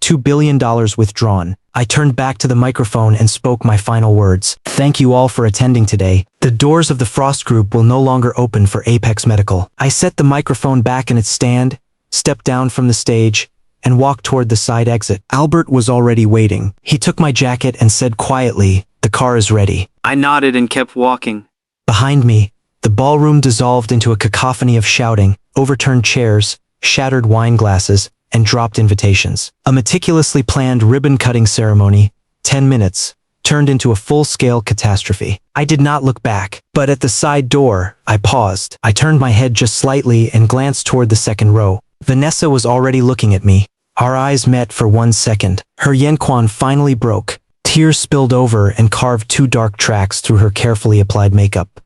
$2 billion withdrawn. I turned back to the microphone and spoke my final words. Thank you all for attending today. The doors of the Frost Group will no longer open for Apex Medical. I set the microphone back in its stand, stepped down from the stage, and walked toward the side exit. Albert was already waiting. He took my jacket and said quietly, "The car is ready." I nodded and kept walking. Behind me, the ballroom dissolved into a cacophony of shouting, overturned chairs, shattered wine glasses, and dropped invitations. A meticulously planned ribbon-cutting ceremony, 10 minutes, turned into a full-scale catastrophe. I did not look back, but at the side door, I paused. I turned my head just slightly and glanced toward the second row. Vanessa was already looking at me. Our eyes met for 1 second. Her yenquan finally broke. Tears spilled over and carved 2 dark tracks through her carefully applied makeup.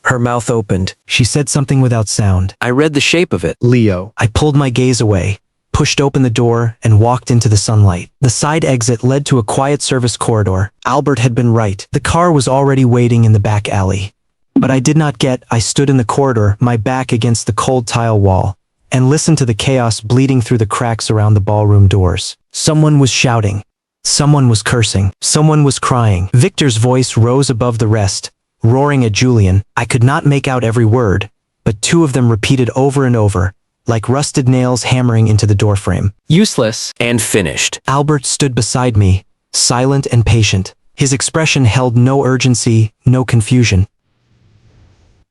Her mouth opened. She said something without sound. I read the shape of it. Leo. I pulled my gaze away, pushed open the door, and walked into the sunlight. The side exit led to a quiet service corridor. Albert had been right. The car was already waiting in the back alley. But I did not get. I stood in the corridor, my back against the cold tile wall, and listened to the chaos bleeding through the cracks around the ballroom doors. Someone was shouting. Someone was cursing. Someone was crying. Victor's voice rose above the rest, roaring at Julian. I could not make out every word, but 2 of them repeated over and over, like rusted nails hammering into the doorframe. Useless. And finished. Albert stood beside me, silent and patient. His expression held no urgency, no confusion.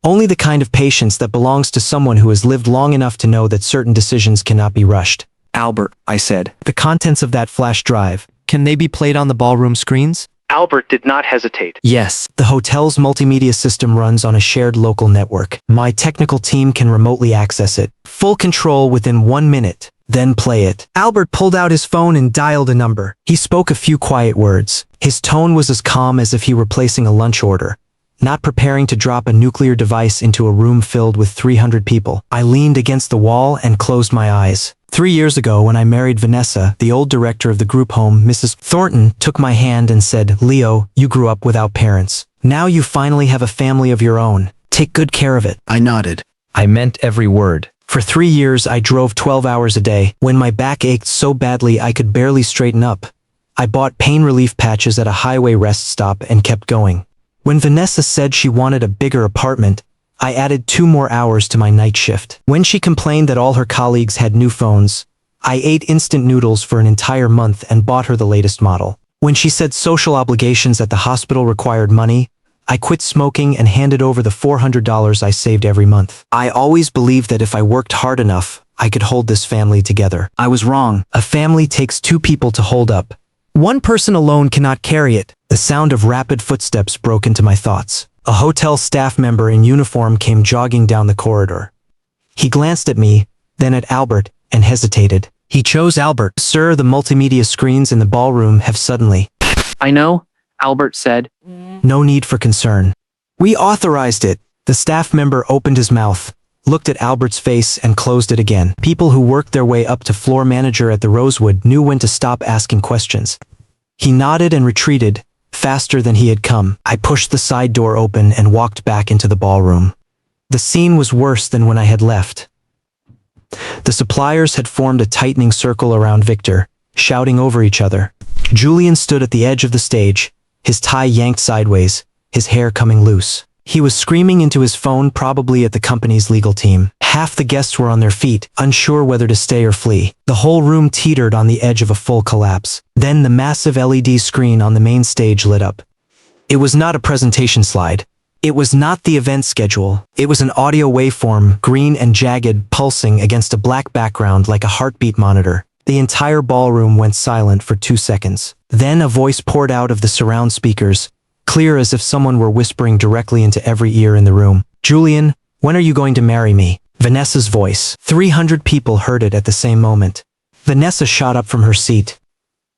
Only the kind of patience that belongs to someone who has lived long enough to know that certain decisions cannot be rushed. Albert, I said. The contents of that flash drive. Can they be played on the ballroom screens? Albert did not hesitate. Yes, the hotel's multimedia system runs on a shared local network. My technical team can remotely access it. Full control within 1 minute. then play it. Albert pulled out his phone and dialed a number. He spoke a few quiet words. His tone was as calm as if he were placing a lunch order, not preparing to drop a nuclear device into a room filled with 300 people. I leaned against the wall and closed my eyes. 3 years ago, when I married Vanessa, the old director of the group home, Mrs. Thornton, took my hand and said, "Leo, you grew up without parents. Now you finally have a family of your own. Take good care of it." I nodded. I meant every word. For 3 years, I drove 12 hours a day. When my back ached so badly I could barely straighten up, I bought pain relief patches at a highway rest stop and kept going. When Vanessa said she wanted a bigger apartment, I added 2 more hours to my night shift. When she complained that all her colleagues had new phones, I ate instant noodles for an entire month and bought her the latest model. When she said social obligations at the hospital required money, I quit smoking and handed over the $400 I saved every month. I always believed that if I worked hard enough, I could hold this family together. I was wrong. A family takes 2 people to hold up. One person alone cannot carry it. The sound of rapid footsteps broke into my thoughts. A hotel staff member in uniform came jogging down the corridor. He glanced at me, then at Albert, and hesitated. He chose Albert. "Sir, the multimedia screens in the ballroom have suddenly..." I know, Albert said. "No need for concern. We authorized it." The staff member opened his mouth, looked at Albert's face, and closed it again. People who worked their way up to floor manager at the Rosewood knew when to stop asking questions. He nodded and retreated, faster than he had come. I pushed the side door open and walked back into the ballroom. The scene was worse than when I had left. The suppliers had formed a tightening circle around Victor, shouting over each other. Julian stood at the edge of the stage, his tie yanked sideways, his hair coming loose. He was screaming into his phone, probably at the company's legal team. Half the guests were on their feet, unsure whether to stay or flee. The whole room teetered on the edge of a full collapse. Then the massive LED screen on the main stage lit up. It was not a presentation slide. It was not the event schedule. It was an audio waveform, green and jagged, pulsing against a black background like a heartbeat monitor. The entire ballroom went silent for 2 seconds. Then a voice poured out of the surround speakers, clear as if someone were whispering directly into every ear in the room. "Julian, when are you going to marry me?" Vanessa's voice. 300 people heard it at the same moment. Vanessa shot up from her seat.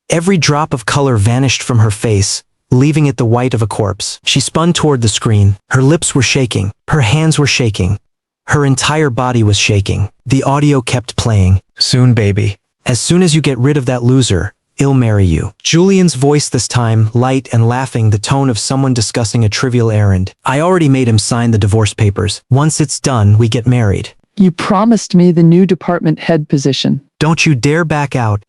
Every drop of color vanished from her face, leaving it the white of a corpse. She spun toward the screen. Her lips were shaking. Her hands were shaking. Her entire body was shaking. The audio kept playing. "Soon, baby. As soon as you get rid of that loser, he'll marry you." Julian's voice this time, light and laughing, the tone of someone discussing a trivial errand. "I already made him sign the divorce papers. Once it's done, we get married. You promised me the new department head position. Don't you dare back out."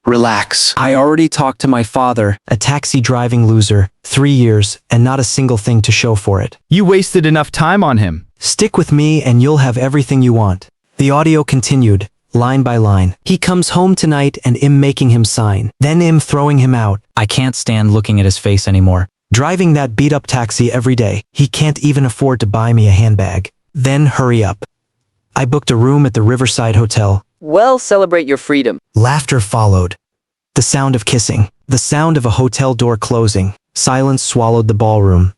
Relax. "I already talked to my father, a taxi-driving loser, 3 years, and not a single thing to show for it. You wasted enough time on him. Stick with me and you'll have everything you want." The audio continued, line by line. "He comes home tonight and I'm making him sign. Then I'm throwing him out. I can't stand looking at his face anymore. Driving that beat-up taxi every day. He can't even afford to buy me a handbag. Then hurry up." I booked a room at the Riverside Hotel. Well, celebrate your freedom. Laughter followed. The sound of kissing. The sound of a hotel door closing. Silence swallowed the ballroom.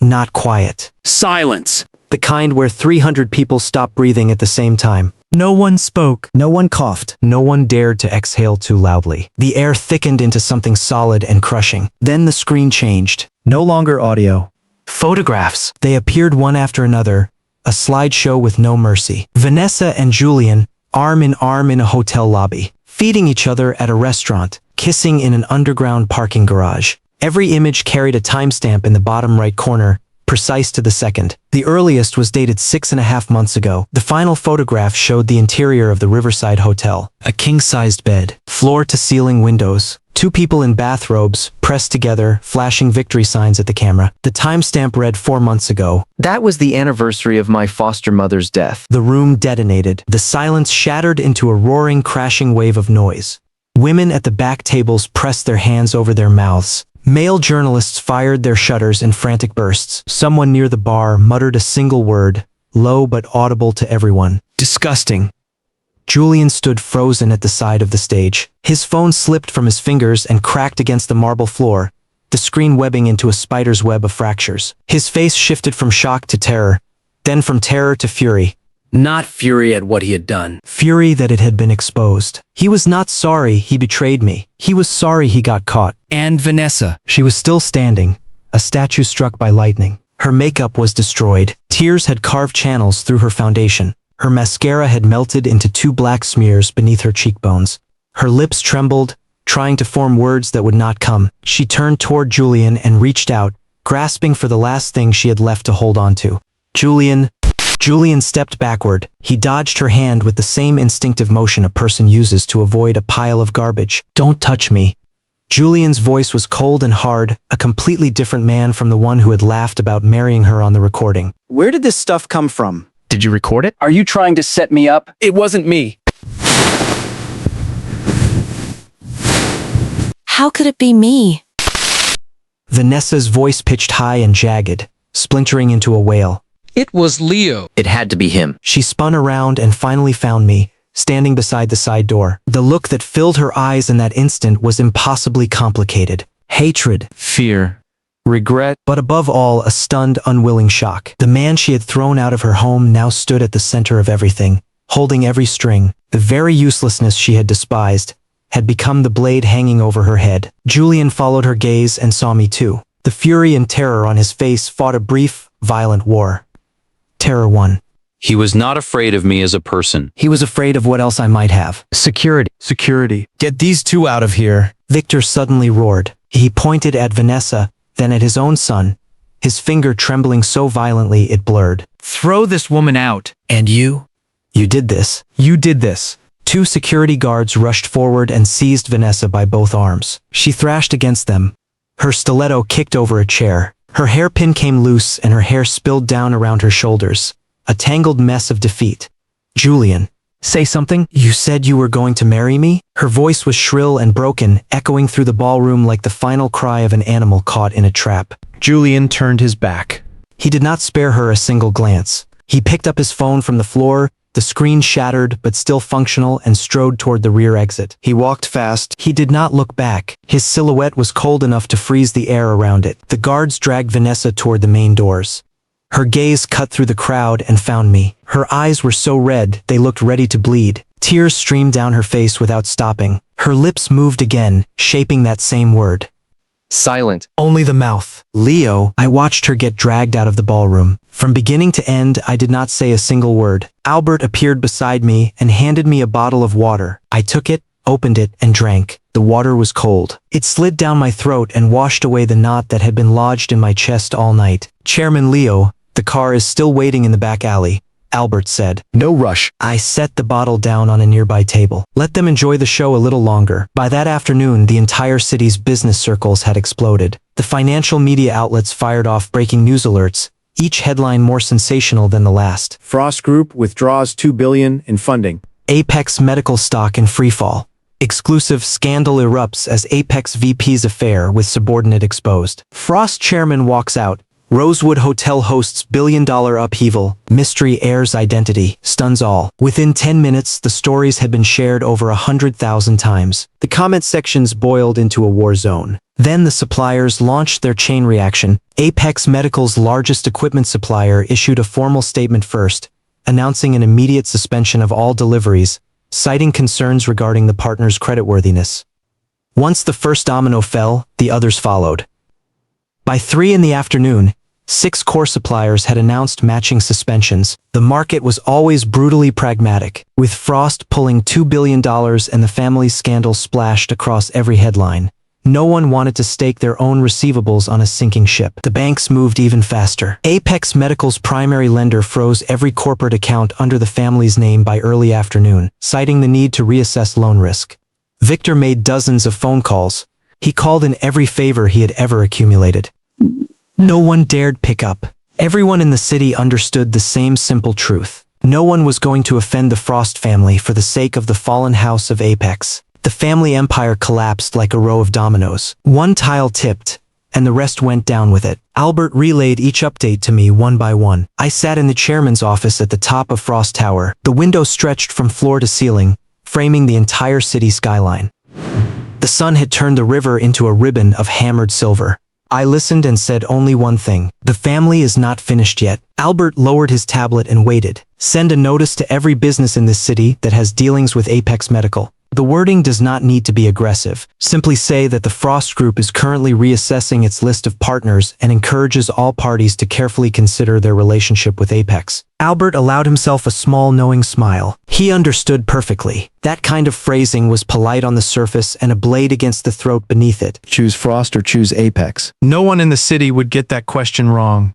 Not quiet. Silence. The kind where 300 people stopped breathing at the same time. No one spoke. No one coughed. No one dared to exhale too loudly. The air thickened into something solid and crushing. Then the screen changed. No longer audio. Photographs. They appeared one after another. A slideshow with no mercy. Vanessa and Julian, arm in arm in a hotel lobby. Feeding each other at a restaurant. Kissing in an underground parking garage. Every image carried a timestamp in the bottom right corner, precise to the second. The earliest was dated 6.5 months ago. The final photograph showed the interior of the Riverside Hotel. A king-sized bed, floor-to-ceiling windows, 2 people in bathrobes, pressed together, flashing victory signs at the camera. The timestamp read 4 months ago. That was the anniversary of my foster mother's death. The room detonated. The silence shattered into a roaring, crashing wave of noise. Women at the back tables pressed their hands over their mouths. Male journalists fired their shutters in frantic bursts. Someone near the bar muttered a single word, low but audible to everyone. "Disgusting." Julian stood frozen at the side of the stage. His phone slipped from his fingers and cracked against the marble floor, the screen webbing into a spider's web of fractures. His face shifted from shock to terror, then from terror to fury. not fury at what he had done. Fury that it had been exposed. He was not sorry he betrayed me. He was sorry he got caught. And Vanessa. She was still standing, a statue struck by lightning. Her makeup was destroyed. Tears had carved channels through her foundation. Her mascara had melted into 2 black smears beneath her cheekbones. Her lips trembled, trying to form words that would not come. She turned toward Julian and reached out, grasping for the last thing she had left to hold on to. Julian stepped backward. He dodged her hand with the same instinctive motion a person uses to avoid a pile of garbage. "Don't touch me." Julian's voice was cold and hard, a completely different man from the one who had laughed about marrying her on the recording. Where did this stuff come from? Did you record it? Are you trying to set me up? It wasn't me. How could it be me? Vanessa's voice pitched high and jagged, splintering into a wail. It was Leo. It had to be him. She spun around and finally found me, standing beside the side door. The look that filled her eyes in that instant was impossibly complicated. Hatred, Fear. Regret. but above all, a stunned, unwilling shock. The man she had thrown out of her home now stood at the center of everything, holding every string. The very uselessness she had despised had become the blade hanging over her head. Julian followed her gaze and saw me too. The fury and terror on his face fought a brief, violent war. Terror won. He was not afraid of me as a person. He was afraid of what else I might have. Security. Get these 2 out of here. Victor suddenly roared. He pointed at Vanessa, then at his own son, his finger trembling so violently it blurred. Throw this woman out. And you? You did this. You did this. 2 security guards rushed forward and seized Vanessa by both arms. She thrashed against them. Her stiletto kicked over a chair. Her hairpin came loose and her hair spilled down around her shoulders. A tangled mess of defeat. Julian. Say something? You said you were going to marry me? Her voice was shrill and broken, echoing through the ballroom like the final cry of an animal caught in a trap. Julian turned his back. He did not spare her a single glance. He picked up his phone from the floor, the screen shattered but still functional, and strode toward the rear exit. He walked fast. He did not look back. His silhouette was cold enough to freeze the air around it. The guards dragged Vanessa toward the main doors. Her gaze cut through the crowd and found me. Her eyes were so red, they looked ready to bleed. Tears streamed down her face without stopping. Her lips moved again, shaping that same word. Silent. Only the mouth. Leo. I watched her get dragged out of the ballroom. From beginning to end, I did not say a single word. Albert appeared beside me and handed me a bottle of water. I took it, opened it, and drank. The water was cold. It slid down my throat and washed away the knot that had been lodged in my chest all night. Chairman Leo, the car is still waiting in the back alley, Albert said. No rush. I set the bottle down on a nearby table. Let them enjoy the show a little longer. By that afternoon, the entire city's business circles had exploded. The financial media outlets fired off breaking news alerts, each headline more sensational than the last. Frost Group withdraws $2 billion in funding. Apex medical stock in freefall. Exclusive scandal erupts as Apex VP's affair with subordinate exposed. Frost chairman walks out. Rosewood Hotel hosts billion-dollar upheaval. Mystery heir's identity stuns all. Within 10 minutes, the stories had been shared over 100,000 times. The comment sections boiled into a war zone. Then the suppliers launched their chain reaction. Apex Medical's largest equipment supplier issued a formal statement first, announcing an immediate suspension of all deliveries, citing concerns regarding the partner's creditworthiness. Once the first domino fell, the others followed. By 3 in the afternoon, 6 core suppliers had announced matching suspensions. The market was always brutally pragmatic, with Frost pulling $2 billion and the family's scandal splashed across every headline. No one wanted to stake their own receivables on a sinking ship. The banks moved even faster. Apex Medical's primary lender froze every corporate account under the family's name by early afternoon, citing the need to reassess loan risk. Victor made dozens of phone calls. He called in every favor he had ever accumulated. No one dared pick up. Everyone in the city understood the same simple truth. No one was going to offend the Frost family for the sake of the fallen house of Apex. The family empire collapsed like a row of dominoes. One tile tipped, and the rest went down with it. Albert relayed each update to me one by one. I sat in the chairman's office at the top of Frost Tower. The window stretched from floor to ceiling, framing the entire city skyline. The sun had turned the river into a ribbon of hammered silver. I listened and said only one thing. The family is not finished yet. Albert lowered his tablet and waited. Send a notice to every business in this city that has dealings with Apex Medical. The wording does not need to be aggressive. Simply say that the Frost Group is currently reassessing its list of partners and encourages all parties to carefully consider their relationship with Apex. Albert allowed himself a small knowing smile. He understood perfectly. That kind of phrasing was polite on the surface and a blade against the throat beneath it. Choose Frost or choose Apex. No one in the city would get that question wrong.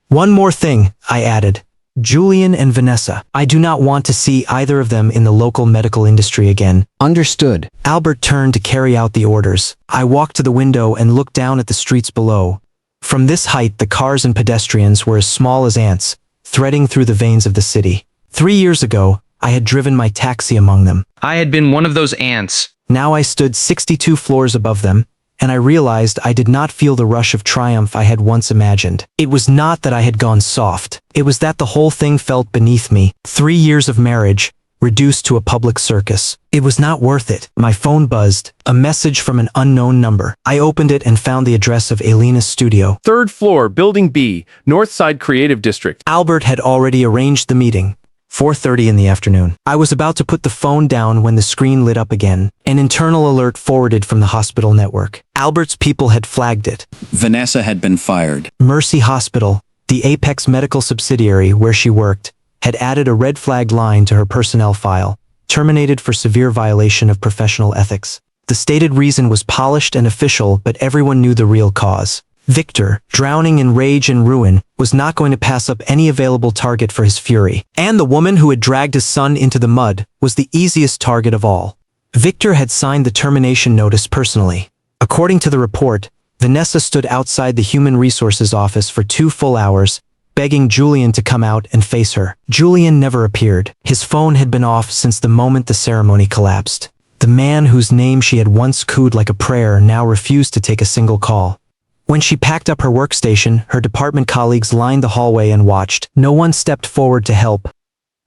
One more thing, I added. Julian and Vanessa. I do not want to see either of them in the local medical industry again. Understood. Albert turned to carry out the orders. I walked to the window and looked down at the streets below. From this height, the cars and pedestrians were as small as ants, threading through the veins of the city. 3 years ago, I had driven my taxi among them. I had been one of those ants. Now I stood 62 floors above them, and I realized I did not feel the rush of triumph I had once imagined. It was not that I had gone soft. It was that the whole thing felt beneath me. 3 years of marriage, reduced to a public circus. It was not worth it. My phone buzzed. A message from an unknown number. I opened it and found the address of Elena's studio. 3rd floor, Building B, Northside Creative District. Albert had already arranged the meeting. 4:30 in the afternoon. I was about to put the phone down when the screen lit up again. An internal alert forwarded from the hospital network. Albert's people had flagged it. Vanessa had been fired. Mercy Hospital, the Apex Medical subsidiary where she worked, had added a red flag line to her personnel file, terminated for severe violation of professional ethics. The stated reason was polished and official, but everyone knew the real cause. Victor, drowning in rage and ruin, was not going to pass up any available target for his fury. And the woman who had dragged his son into the mud was the easiest target of all. Victor had signed the termination notice personally. According to the report, Vanessa stood outside the Human Resources office for 2 full hours, begging Julian to come out and face her. Julian never appeared. His phone had been off since the moment the ceremony collapsed. The man whose name she had once cooed like a prayer now refused to take a single call. When she packed up her workstation, her department colleagues lined the hallway and watched. No one stepped forward to help.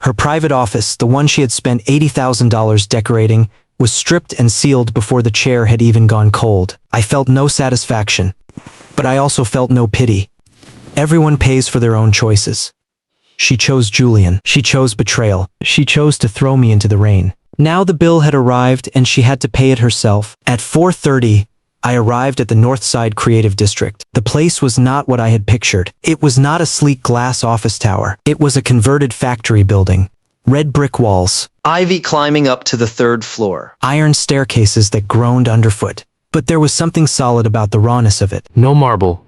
Her private office, the one she had spent $80,000 decorating, was stripped and sealed before the chair had even gone cold. I felt no satisfaction, but I also felt no pity. Everyone pays for their own choices. She chose Julian. She chose betrayal. She chose to throw me into the rain. Now the bill had arrived and she had to pay it herself. At 4:30, I arrived at the Northside Creative District. The place was not what I had pictured. It was not a sleek glass office tower. It was a converted factory building. Red brick walls. Ivy climbing up to the 3rd floor. Iron staircases that groaned underfoot. But there was something solid about the rawness of it. No marble.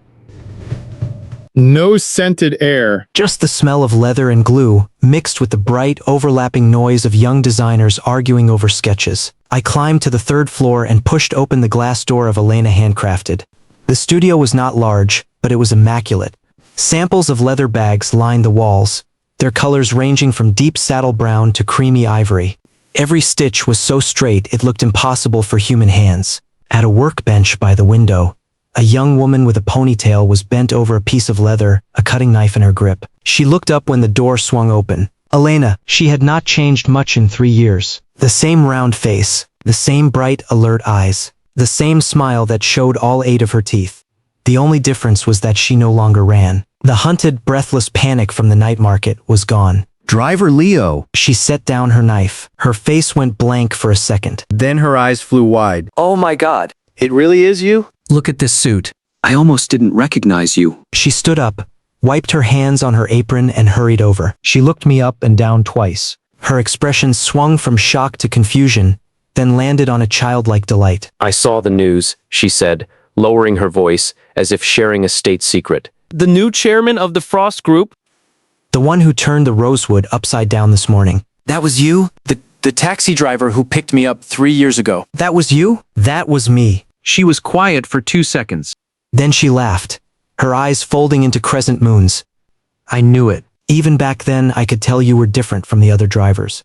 No scented air. Just the smell of leather and glue, mixed with the bright, overlapping noise of young designers arguing over sketches. I climbed to the 3rd floor and pushed open the glass door of Elena Handcrafted. The studio was not large, but it was immaculate. Samples of leather bags lined the walls, their colors ranging from deep saddle brown to creamy ivory. Every stitch was so straight it looked impossible for human hands. At a workbench by the window, a young woman with a ponytail was bent over a piece of leather, a cutting knife in her grip. She looked up when the door swung open. Elena, she had not changed much in 3 years. The same round face, the same bright, alert eyes, the same smile that showed all 8 of her teeth. The only difference was that she no longer ran. The hunted, breathless panic from the night market was gone. Driver Leo. She set down her knife. Her face went blank for a second. Then her eyes flew wide. Oh my God. It really is you? Look at this suit. I almost didn't recognize you. She stood up, wiped her hands on her apron and hurried over. She looked me up and down twice. Her expression swung from shock to confusion, then landed on a childlike delight. I saw the news, she said, lowering her voice as if sharing a state secret. The new chairman of the Frost Group? The one who turned the rosewood upside down this morning. That was you? The taxi driver who picked me up 3 years ago. That was you? That was me. She was quiet for 2 seconds. Then she laughed, her eyes folding into crescent moons. I knew it. Even back then, I could tell you were different from the other drivers.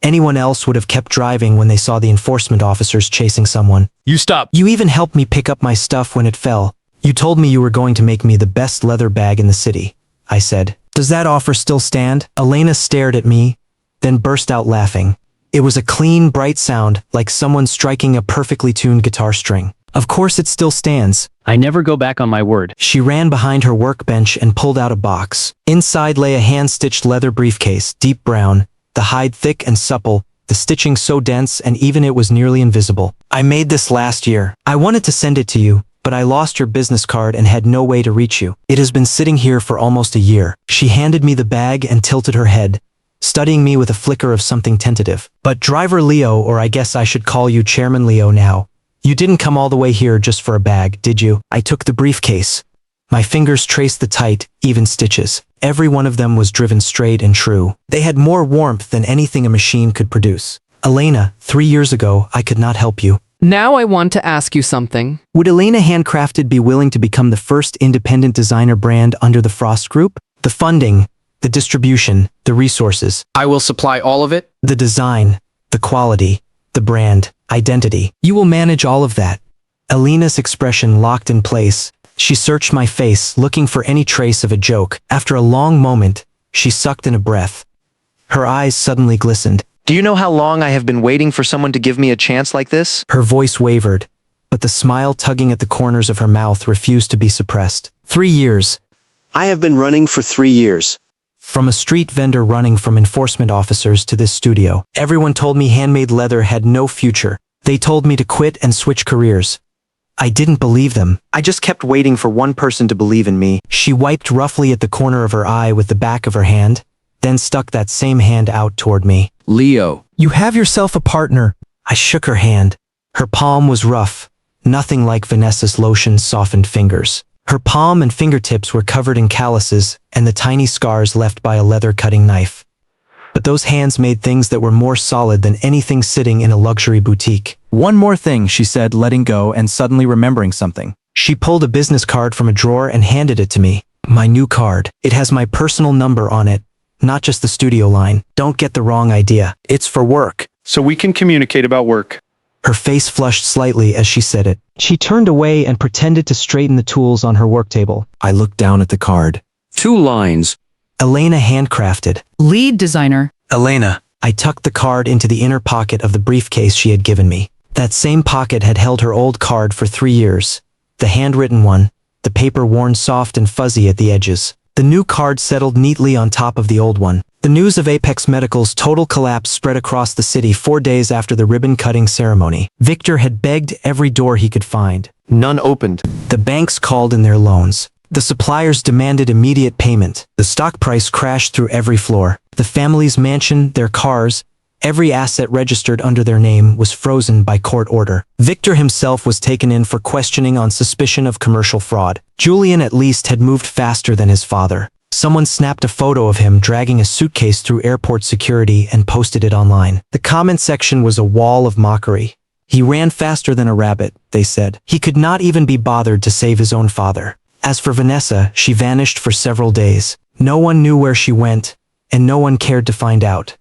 Anyone else would have kept driving when they saw the enforcement officers chasing someone. You stop. You even helped me pick up my stuff when it fell. You told me you were going to make me the best leather bag in the city, I said. Does that offer still stand? Elena stared at me, then burst out laughing. It was a clean, bright sound, like someone striking a perfectly tuned guitar string. Of course it still stands. I never go back on my word. She ran behind her workbench and pulled out a box. Inside lay a hand-stitched leather briefcase, deep brown, the hide thick and supple, the stitching so dense and even it was nearly invisible. I made this last year. I wanted to send it to you, but I lost your business card and had no way to reach you. It has been sitting here for almost a year. She handed me the bag and tilted her head, studying me with a flicker of something tentative. But Driver Leo, or I guess I should call you Chairman Leo now, you didn't come all the way here just for a bag, did you? I took the briefcase. My fingers traced the tight, even stitches. Every one of them was driven straight and true. They had more warmth than anything a machine could produce. Elena, 3 years ago, I could not help you. Now I want to ask you something. Would Elena Handcrafted be willing to become the first independent designer brand under the Frost Group? The funding, the distribution, the resources. I will supply all of it. The design, the quality, the brand, identity. You will manage all of that. Elena's expression locked in place. She searched my face, looking for any trace of a joke. After a long moment, she sucked in a breath. Her eyes suddenly glistened. Do you know how long I have been waiting for someone to give me a chance like this? Her voice wavered, but the smile tugging at the corners of her mouth refused to be suppressed. 3 years. I have been running for 3 years. From a street vendor running from enforcement officers to this studio, everyone told me handmade leather had no future. They told me to quit and switch careers. I didn't believe them. I just kept waiting for one person to believe in me. She wiped roughly at the corner of her eye with the back of her hand, then stuck that same hand out toward me. Leo. You have yourself a partner. I shook her hand. Her palm was rough, nothing like Vanessa's lotion-softened fingers. Her palm and fingertips were covered in calluses and the tiny scars left by a leather-cutting knife. But those hands made things that were more solid than anything sitting in a luxury boutique. One more thing, she said, letting go and suddenly remembering something. She pulled a business card from a drawer and handed it to me. My new card. It has my personal number on it, not just the studio line. Don't get the wrong idea. It's for work. So we can communicate about work. Her face flushed slightly as she said it. She turned away and pretended to straighten the tools on her work table. I looked down at the card. 2 lines. Elena Handcrafted. Lead designer. Elena. I tucked the card into the inner pocket of the briefcase she had given me. That same pocket had held her old card for 3 years. The handwritten one, the paper worn soft and fuzzy at the edges. The new card settled neatly on top of the old one. The news of Apex Medical's total collapse spread across the city 4 days after the ribbon-cutting ceremony. Victor had begged every door he could find. None opened. The banks called in their loans. The suppliers demanded immediate payment. The stock price crashed through every floor. The family's mansion, their cars, every asset registered under their name was frozen by court order. Victor himself was taken in for questioning on suspicion of commercial fraud. Julian at least had moved faster than his father. Someone snapped a photo of him dragging a suitcase through airport security and posted it online. The comment section was a wall of mockery. He ran faster than a rabbit, they said. He could not even be bothered to save his own father. As for Vanessa, she vanished for several days. No one knew where she went, and no one cared to find out.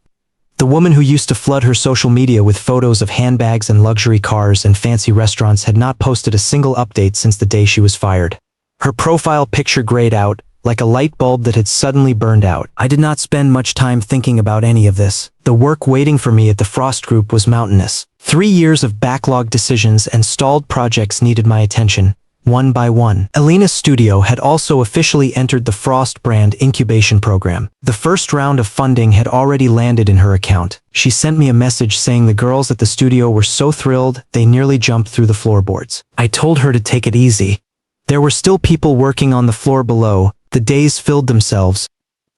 The woman who used to flood her social media with photos of handbags and luxury cars and fancy restaurants had not posted a single update since the day she was fired. Her profile picture grayed out, like a light bulb that had suddenly burned out. I did not spend much time thinking about any of this. The work waiting for me at the Frost Group was mountainous. 3 years of backlog decisions and stalled projects needed my attention, one by one. Elena's studio had also officially entered the Frost brand incubation program. The first round of funding had already landed in her account. She sent me a message saying the girls at the studio were so thrilled they nearly jumped through the floorboards. I told her to take it easy. There were still people working on the floor below. The days filled themselves.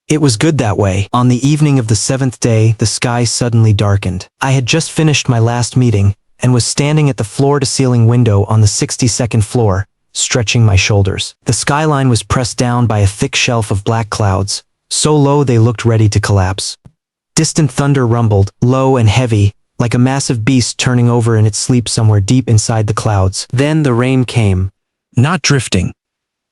It was good that way. On the evening of the 7th day, the sky suddenly darkened. I had just finished my last meeting and was standing at the floor-to-ceiling window on the 62nd floor, stretching my shoulders. The skyline was pressed down by a thick shelf of black clouds, so low they looked ready to collapse. Distant thunder rumbled, low and heavy, like a massive beast turning over in its sleep somewhere deep inside the clouds. Then the rain came. Not drifting.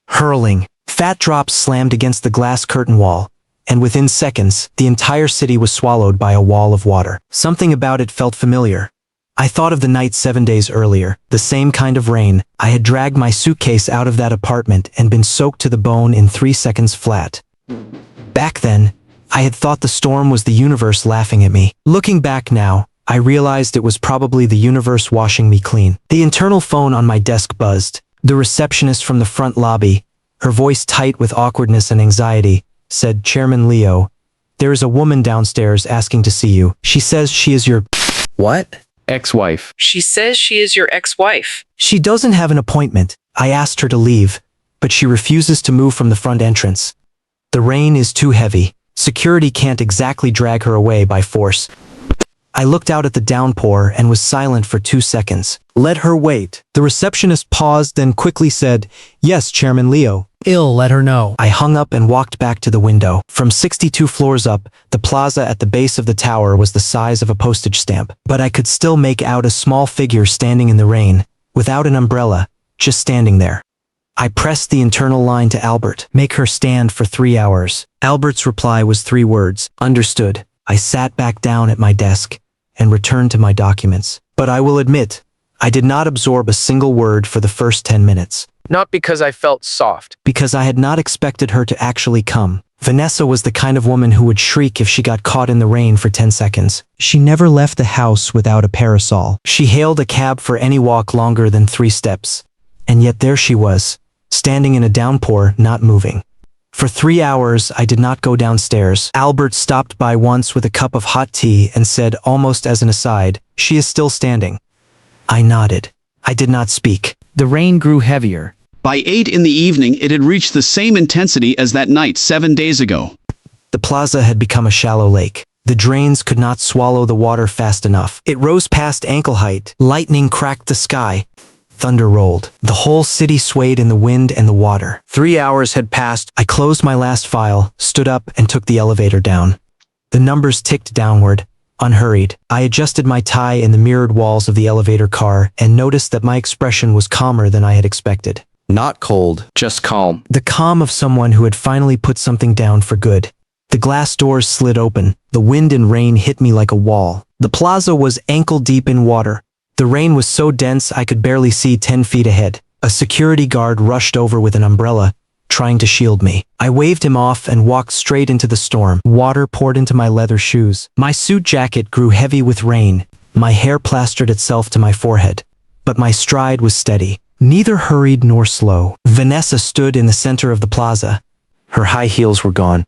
Hurling. Fat drops slammed against the glass curtain wall, and within seconds, the entire city was swallowed by a wall of water. Something about it felt familiar. I thought of the night 7 days earlier, the same kind of rain. I had dragged my suitcase out of that apartment and been soaked to the bone in 3 seconds flat. Back then, I had thought the storm was the universe laughing at me. Looking back now, I realized it was probably the universe washing me clean. The internal phone on my desk buzzed. The receptionist from the front lobby, her voice tight with awkwardness and anxiety, said, "Chairman Leo, there is a woman downstairs asking to see you. She says she is your..." What? Ex-wife. She says she is your ex-wife. "She doesn't have an appointment." I asked her to leave, but she refuses to move from the front entrance. The rain is too heavy. Security can't exactly drag her away by force. I looked out at the downpour and was silent for 2 seconds. Let her wait. The receptionist paused, then quickly said, "Yes, Chairman Leo." Let her know. I hung up and walked back to the window. From 62 floors up, the plaza at the base of the tower was the size of a postage stamp, but I could still make out a small figure standing in the rain, without an umbrella, just standing there. I pressed the internal line to Albert, "Make her stand for 3 hours." Albert's reply was 3 words, "Understood." I sat back down at my desk and returned to my documents. But I will admit, I did not absorb a single word for the first 10 minutes. Not because I felt soft. Because I had not expected her to actually come. Vanessa was the kind of woman who would shriek if she got caught in the rain for 10 seconds. She never left the house without a parasol. She hailed a cab for any walk longer than 3 steps. And yet there she was, standing in a downpour, not moving. For 3 hours, I did not go downstairs. Albert stopped by once with a cup of hot tea and said, almost as an aside, "She is still standing." I nodded. I did not speak. The rain grew heavier. By 8 in the evening, it had reached the same intensity as that night 7 days ago. The plaza had become a shallow lake. The drains could not swallow the water fast enough. It rose past ankle height. Lightning cracked the sky. Thunder rolled. The whole city swayed in the wind and the water. 3 hours had passed. I closed my last file, stood up, and took the elevator down. The numbers ticked downward, unhurried. I adjusted my tie in the mirrored walls of the elevator car and noticed that my expression was calmer than I had expected. Not cold. Just calm. The calm of someone who had finally put something down for good. The glass doors slid open. The wind and rain hit me like a wall. The plaza was ankle deep in water. The rain was so dense I could barely see 10 feet ahead. A security guard rushed over with an umbrella, trying to shield me. I waved him off and walked straight into the storm. Water poured into my leather shoes. My suit jacket grew heavy with rain. My hair plastered itself to my forehead. But my stride was steady. Neither hurried nor slow. Vanessa stood in the center of the plaza. Her high heels were gone.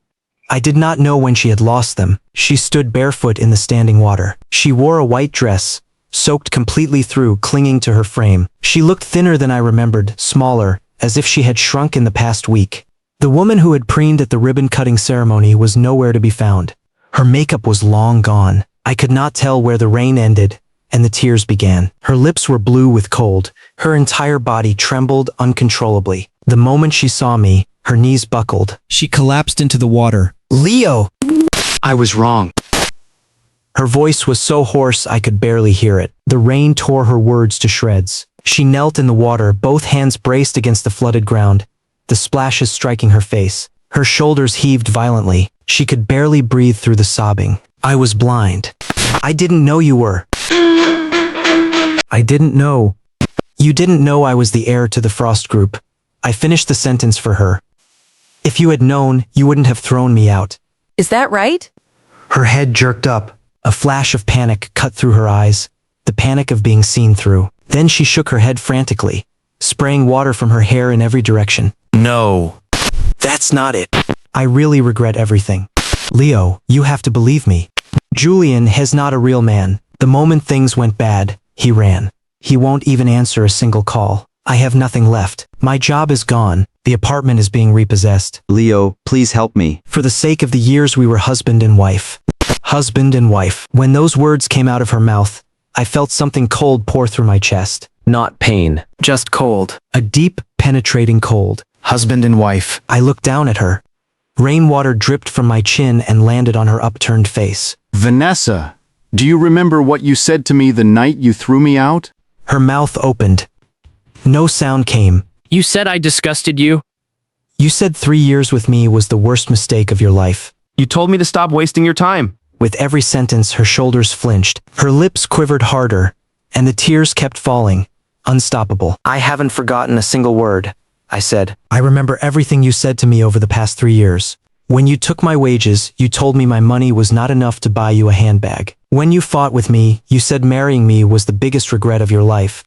I did not know when she had lost them. She stood barefoot in the standing water. She wore a white dress, soaked completely through, clinging to her frame. She looked thinner than I remembered, smaller, as if she had shrunk in the past week. The woman who had preened at the ribbon-cutting ceremony was nowhere to be found. Her makeup was long gone. I could not tell where the rain ended and the tears began. Her lips were blue with cold. Her entire body trembled uncontrollably. The moment she saw me, her knees buckled. She collapsed into the water. "Leo!" I was wrong. Her voice was so hoarse I could barely hear it. The rain tore her words to shreds. She knelt in the water, both hands braced against the flooded ground, the splashes striking her face. Her shoulders heaved violently. She could barely breathe through the sobbing. I was blind. "I didn't know you were." "I didn't know." "You didn't know I was the heir to the Frost Group." I finished the sentence for her. "If you had known, you wouldn't have thrown me out." Is that right? Her head jerked up. A flash of panic cut through her eyes, the panic of being seen through. Then she shook her head frantically, spraying water from her hair in every direction. No. "That's not it. I really regret everything. Leo, you have to believe me. Julian is not a real man. The moment things went bad, he ran. He won't even answer a single call. I have nothing left. My job is gone. The apartment is being repossessed. Leo, please help me. For the sake of the years we were husband and wife." Husband and wife. When those words came out of her mouth, I felt something cold pour through my chest. Not pain. Just cold. A deep, penetrating cold. Husband and wife. I looked down at her. Rainwater dripped from my chin and landed on her upturned face. Vanessa, do you remember what you said to me the night you threw me out? Her mouth opened. No sound came. You said I disgusted you? You said 3 years with me was the worst mistake of your life. You told me to stop wasting your time. With every sentence, her shoulders flinched. Her lips quivered harder, and the tears kept falling, unstoppable. "I haven't forgotten a single word," I said. "I remember everything you said to me over the past 3 years. When you took my wages, you told me my money was not enough to buy you a handbag. When you fought with me, you said marrying me was the biggest regret of your life.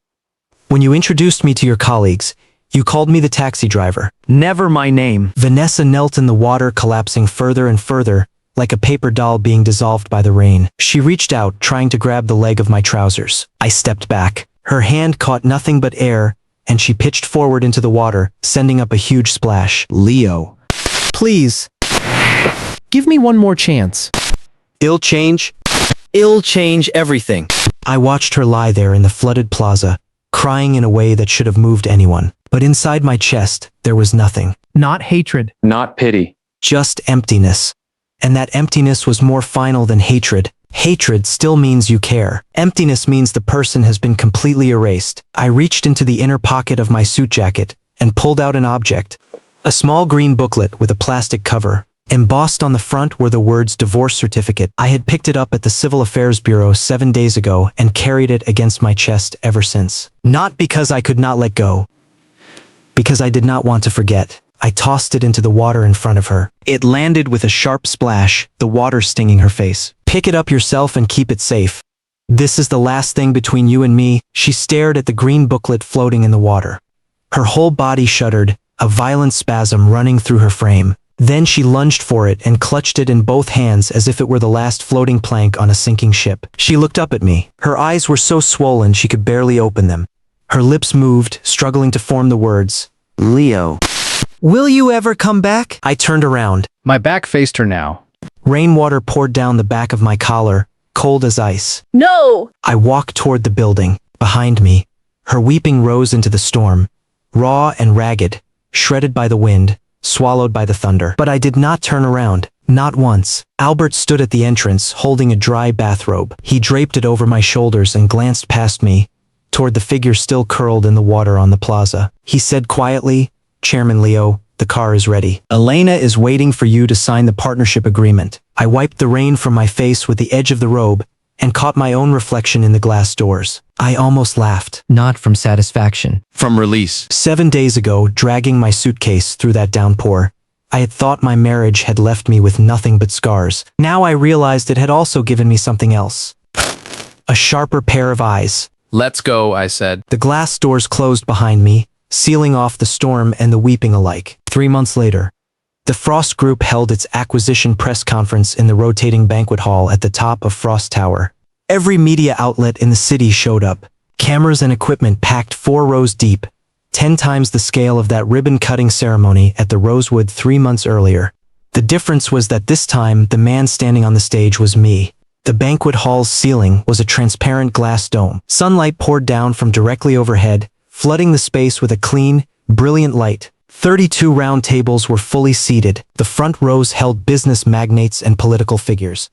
When you introduced me to your colleagues, you called me the taxi driver. Never my name. Vanessa knelt in the water, collapsing further and further, like a paper doll being dissolved by the rain. She reached out, trying to grab the leg of my trousers. I stepped back. Her hand caught nothing but air, and she pitched forward into the water, sending up a huge splash. Leo. Please. Give me one more chance. It'll change everything. I watched her lie there in the flooded plaza, crying in a way that should have moved anyone. But inside my chest, there was nothing. Not hatred. Not pity. Just emptiness. And that emptiness was more final than hatred. Hatred still means you care. Emptiness means the person has been completely erased. I reached into the inner pocket of my suit jacket and pulled out an object. A small green booklet with a plastic cover. Embossed on the front were the words divorce certificate. I had picked it up at the Civil Affairs Bureau 7 days ago and carried it against my chest ever since. Not because I could not let go. Because I did not want to forget. I tossed it into the water in front of her. It landed with a sharp splash, the water stinging her face. Pick it up yourself and keep it safe. This is the last thing between you and me. She stared at the green booklet floating in the water. Her whole body shuddered, a violent spasm running through her frame. Then she lunged for it and clutched it in both hands as if it were the last floating plank on a sinking ship. She looked up at me. Her eyes were so swollen she could barely open them. Her lips moved, struggling to form the words. Leo. Will you ever come back? I turned around. My back faced her now. Rainwater poured down the back of my collar, cold as ice. No! I walked toward the building. Behind me, her weeping rose into the storm, raw and ragged, shredded by the wind, swallowed by the thunder. But I did not turn around, not once. Albert stood at the entrance, holding a dry bathrobe. He draped it over my shoulders and glanced past me, toward the figure still curled in the water on the plaza. He said quietly, Chairman Leo, the car is ready. Elena is waiting for you to sign the partnership agreement. I wiped the rain from my face with the edge of the robe and caught my own reflection in the glass doors. I almost laughed. Not from satisfaction. From release. 7 days ago, dragging my suitcase through that downpour, I had thought my marriage had left me with nothing but scars. Now I realized it had also given me something else. A sharper pair of eyes. Let's go, I said. The glass doors closed behind me, sealing off the storm and the weeping alike. 3 months later, the Frost Group held its acquisition press conference in the rotating banquet hall at the top of Frost Tower. Every media outlet in the city showed up, cameras and equipment packed 4 rows deep, 10 times the scale of that ribbon-cutting ceremony at the Rosewood 3 months earlier. The difference was that this time the man standing on the stage was me. The banquet hall's ceiling was a transparent glass dome. Sunlight poured down from directly overhead, flooding the space with a clean, brilliant light. 32 round tables were fully seated. The front rows held business magnates and political figures.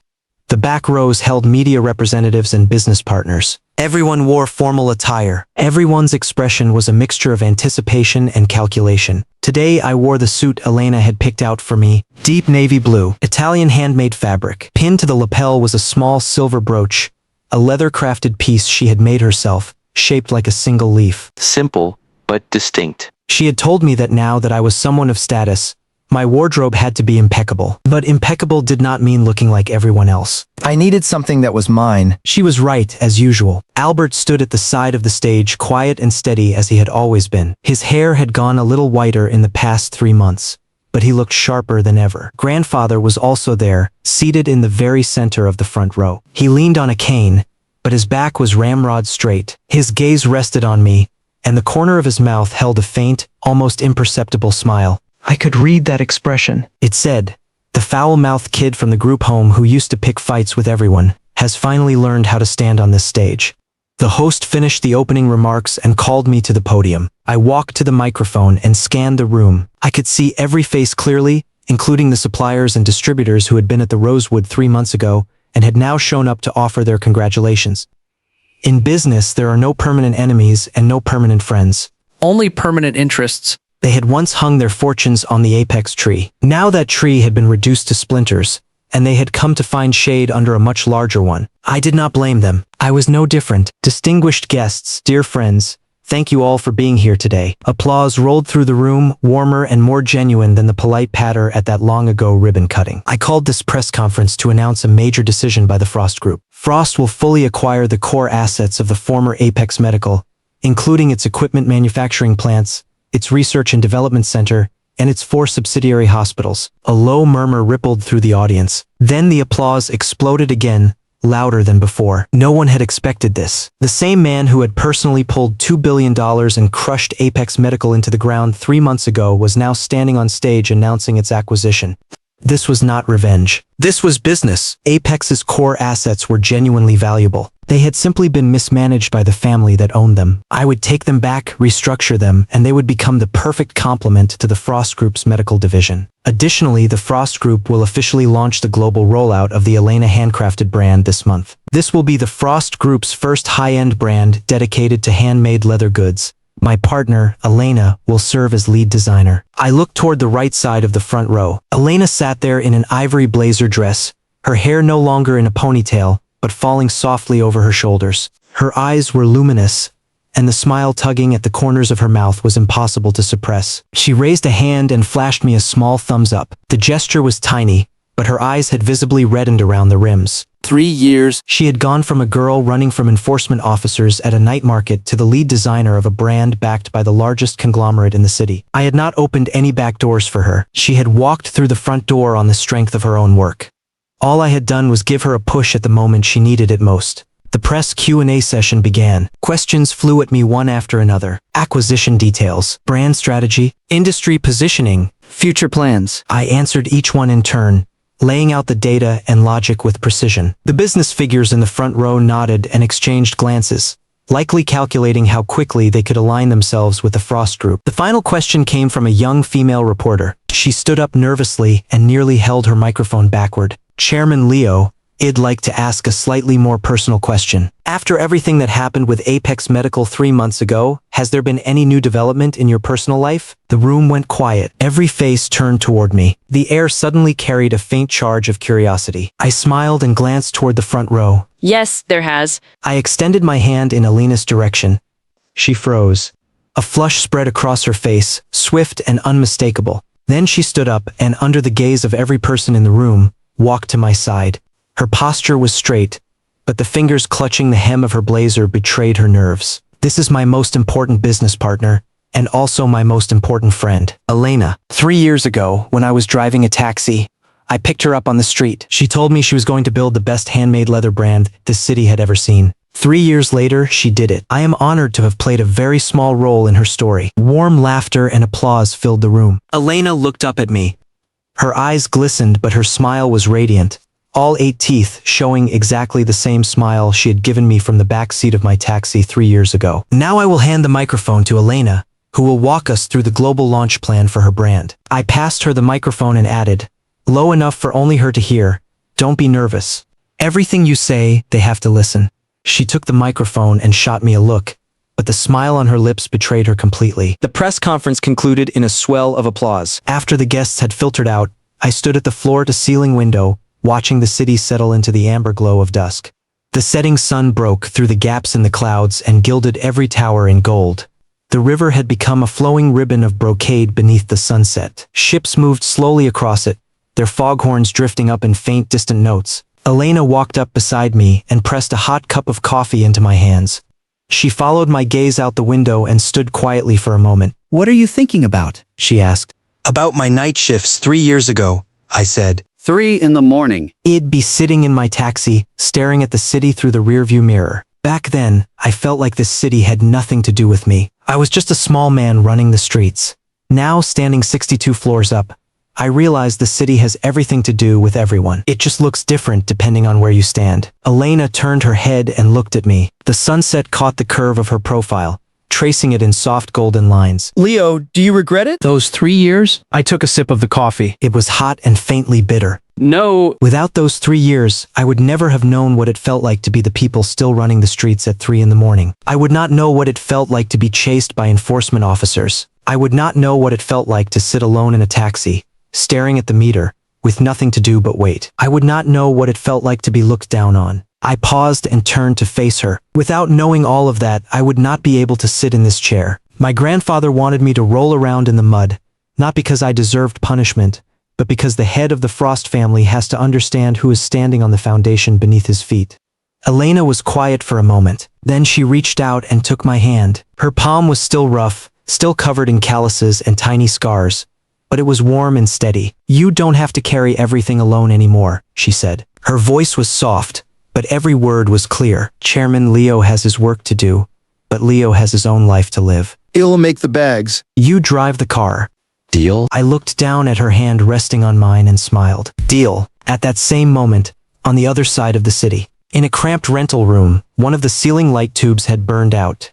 The back rows held media representatives and business partners. Everyone wore formal attire. Everyone's expression was a mixture of anticipation and calculation. Today I wore the suit Elena had picked out for me, deep navy blue, Italian handmade fabric. Pinned to the lapel was a small silver brooch, a leather-crafted piece she had made herself, shaped like a single leaf. Simple, but distinct. She had told me that now that I was someone of status, my wardrobe had to be impeccable. But impeccable did not mean looking like everyone else. I needed something that was mine. She was right, as usual. Albert stood at the side of the stage, quiet and steady as he had always been. His hair had gone a little whiter in the past 3 months, but he looked sharper than ever. Grandfather was also there, seated in the very center of the front row. He leaned on a cane, but his back was ramrod straight. His gaze rested on me, and the corner of his mouth held a faint, almost imperceptible smile. I could read that expression. It said, the foul-mouthed kid from the group home who used to pick fights with everyone, has finally learned how to stand on this stage. The host finished the opening remarks and called me to the podium. I walked to the microphone and scanned the room. I could see every face clearly, including the suppliers and distributors who had been at the Rosewood 3 months ago and had now shown up to offer their congratulations. In business, there are no permanent enemies and no permanent friends. Only permanent interests. They had once hung their fortunes on the apex tree. Now that tree had been reduced to splinters, and they had come to find shade under a much larger one. I did not blame them. I was no different. Distinguished guests, dear friends, Thank you all for being here today. Applause rolled through the room, warmer and more genuine than the polite patter at that long-ago ribbon cutting. I called this press conference to announce a major decision by the Frost Group. Frost will fully acquire the core assets of the former Apex Medical, including its equipment manufacturing plants, its research and development center, and its 4 subsidiary hospitals. A low murmur rippled through the audience. Then the applause exploded again, louder than before. No one had expected this. The same man who had personally pulled $2 billion and crushed Apex Medical into the ground 3 months ago was now standing on stage announcing its acquisition. This was not revenge. This was business. Apex's core assets were genuinely valuable. They had simply been mismanaged by the family that owned them. I would take them back, restructure them, and they would become the perfect complement to the Frost Group's medical division. Additionally, the Frost Group will officially launch the global rollout of the Elena handcrafted brand this month. This will be the Frost Group's first high-end brand dedicated to handmade leather goods. My partner, Elena, will serve as lead designer. I looked toward the right side of the front row. Elena sat there in an ivory blazer dress, her hair no longer in a ponytail, but falling softly over her shoulders. Her eyes were luminous, and the smile tugging at the corners of her mouth was impossible to suppress. She raised a hand and flashed me a small thumbs up. The gesture was tiny, but her eyes had visibly reddened around the rims. 3 years. She had gone from a girl running from enforcement officers at a night market to the lead designer of a brand backed by the largest conglomerate in the city. I had not opened any back doors for her. She had walked through the front door on the strength of her own work. All I had done was give her a push at the moment she needed it most. The press Q&A session began. Questions flew at me one after another. Acquisition details, brand strategy, industry positioning, future plans. I answered each one in turn, laying out the data and logic with precision. The business figures in the front row nodded and exchanged glances, likely calculating how quickly they could align themselves with the Frost Group. The final question came from a young female reporter. She stood up nervously and nearly held her microphone backward. Chairman Leo, I'd like to ask a slightly more personal question. After everything that happened with Apex Medical 3 months ago, has there been any new development in your personal life? The room went quiet. Every face turned toward me. The air suddenly carried a faint charge of curiosity. I smiled and glanced toward the front row. Yes, there has. I extended my hand in Alina's direction. She froze. A flush spread across her face, swift and unmistakable. Then she stood up and, under the gaze of every person in the room, walked to my side. Her posture was straight, but the fingers clutching the hem of her blazer betrayed her nerves. This is my most important business partner, and also my most important friend, Elena. 3 years ago, when I was driving a taxi, I picked her up on the street. She told me she was going to build the best handmade leather brand this city had ever seen. 3 years later, she did it. I am honored to have played a very small role in her story. Warm laughter and applause filled the room. Elena looked up at me. Her eyes glistened, but her smile was radiant. All 8 teeth showing exactly the same smile she had given me from the back seat of my taxi 3 years ago. Now I will hand the microphone to Elena, who will walk us through the global launch plan for her brand. I passed her the microphone and added, low enough for only her to hear, don't be nervous. Everything you say, they have to listen. She took the microphone and shot me a look, but the smile on her lips betrayed her completely. The press conference concluded in a swell of applause. After the guests had filtered out, I stood at the floor-to-ceiling window, watching the city settle into the amber glow of dusk. The setting sun broke through the gaps in the clouds and gilded every tower in gold. The river had become a flowing ribbon of brocade beneath the sunset. Ships moved slowly across it, their foghorns drifting up in faint, distant notes. Elena walked up beside me and pressed a hot cup of coffee into my hands. She followed my gaze out the window and stood quietly for a moment. What are you thinking about? She asked. About my night shifts 3 years ago, I said. 3 in the morning. I'd be sitting in my taxi, staring at the city through the rearview mirror. Back then, I felt like this city had nothing to do with me. I was just a small man running the streets. Now, standing 62 floors up, I realize the city has everything to do with everyone. It just looks different depending on where you stand. Elena turned her head and looked at me. The sunset caught the curve of her profile, tracing it in soft golden lines. Leo, do you regret it? Those 3 years? I took a sip of the coffee. It was hot and faintly bitter. No. Without those 3 years, I would never have known what it felt like to be the people still running the streets at 3 in the morning. I would not know what it felt like to be chased by enforcement officers. I would not know what it felt like to sit alone in a taxi, staring at the meter, with nothing to do but wait. I would not know what it felt like to be looked down on. I paused and turned to face her. Without knowing all of that, I would not be able to sit in this chair. My grandfather wanted me to roll around in the mud, not because I deserved punishment, but because the head of the Frost family has to understand who is standing on the foundation beneath his feet. Elena was quiet for a moment. Then she reached out and took my hand. Her palm was still rough, still covered in calluses and tiny scars, but it was warm and steady. You don't have to carry everything alone anymore, she said. Her voice was soft, but every word was clear. Chairman Leo has his work to do, but Leo has his own life to live. I'll make the bags. You drive the car. Deal? I looked down at her hand resting on mine and smiled. Deal. At that same moment, on the other side of the city, in a cramped rental room, one of the ceiling light tubes had burned out.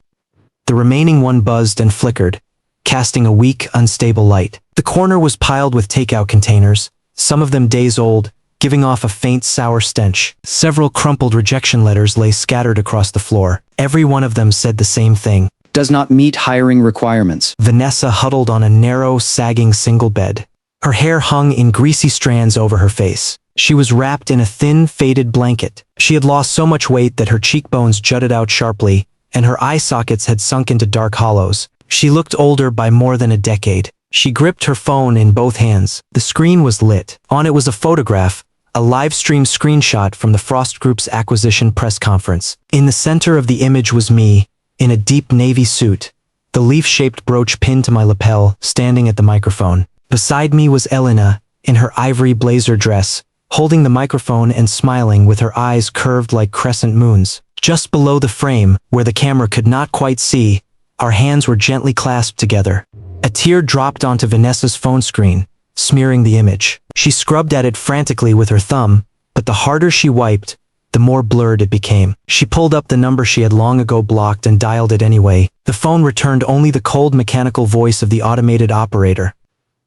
The remaining one buzzed and flickered, casting a weak, unstable light. The corner was piled with takeout containers, some of them days old, giving off a faint sour stench. Several crumpled rejection letters lay scattered across the floor. Every one of them said the same thing. Does not meet hiring requirements. Vanessa huddled on a narrow, sagging single bed. Her hair hung in greasy strands over her face. She was wrapped in a thin, faded blanket. She had lost so much weight that her cheekbones jutted out sharply, and her eye sockets had sunk into dark hollows. She looked older by more than a decade. She gripped her phone in both hands. The screen was lit. On it was a photograph, a live-stream screenshot from the Frost Group's acquisition press conference. In the center of the image was me, in a deep navy suit, the leaf-shaped brooch pinned to my lapel, standing at the microphone. Beside me was Elena, in her ivory blazer dress, holding the microphone and smiling with her eyes curved like crescent moons. Just below the frame, where the camera could not quite see, our hands were gently clasped together. A tear dropped onto Vanessa's phone screen, smearing the image. She scrubbed at it frantically with her thumb, but the harder she wiped, the more blurred it became. She pulled up the number she had long ago blocked and dialed it anyway. The phone returned only the cold mechanical voice of the automated operator.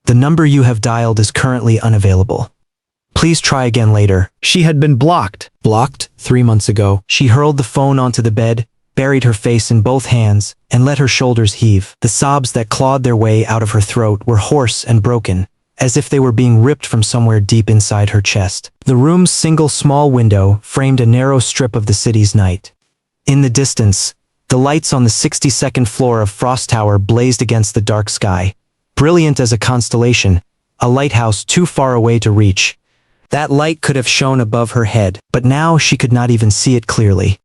The number you have dialed is currently unavailable. Please try again later. She had been blocked. Blocked 3 months ago. She hurled the phone onto the bed, buried her face in both hands, and let her shoulders heave. The sobs that clawed their way out of her throat were hoarse and broken, as if they were being ripped from somewhere deep inside her chest. The room's single small window framed a narrow strip of the city's night. In the distance, the lights on the 62nd floor of Frost Tower blazed against the dark sky, brilliant as a constellation, a lighthouse too far away to reach. That light could have shone above her head, but now she could not even see it clearly.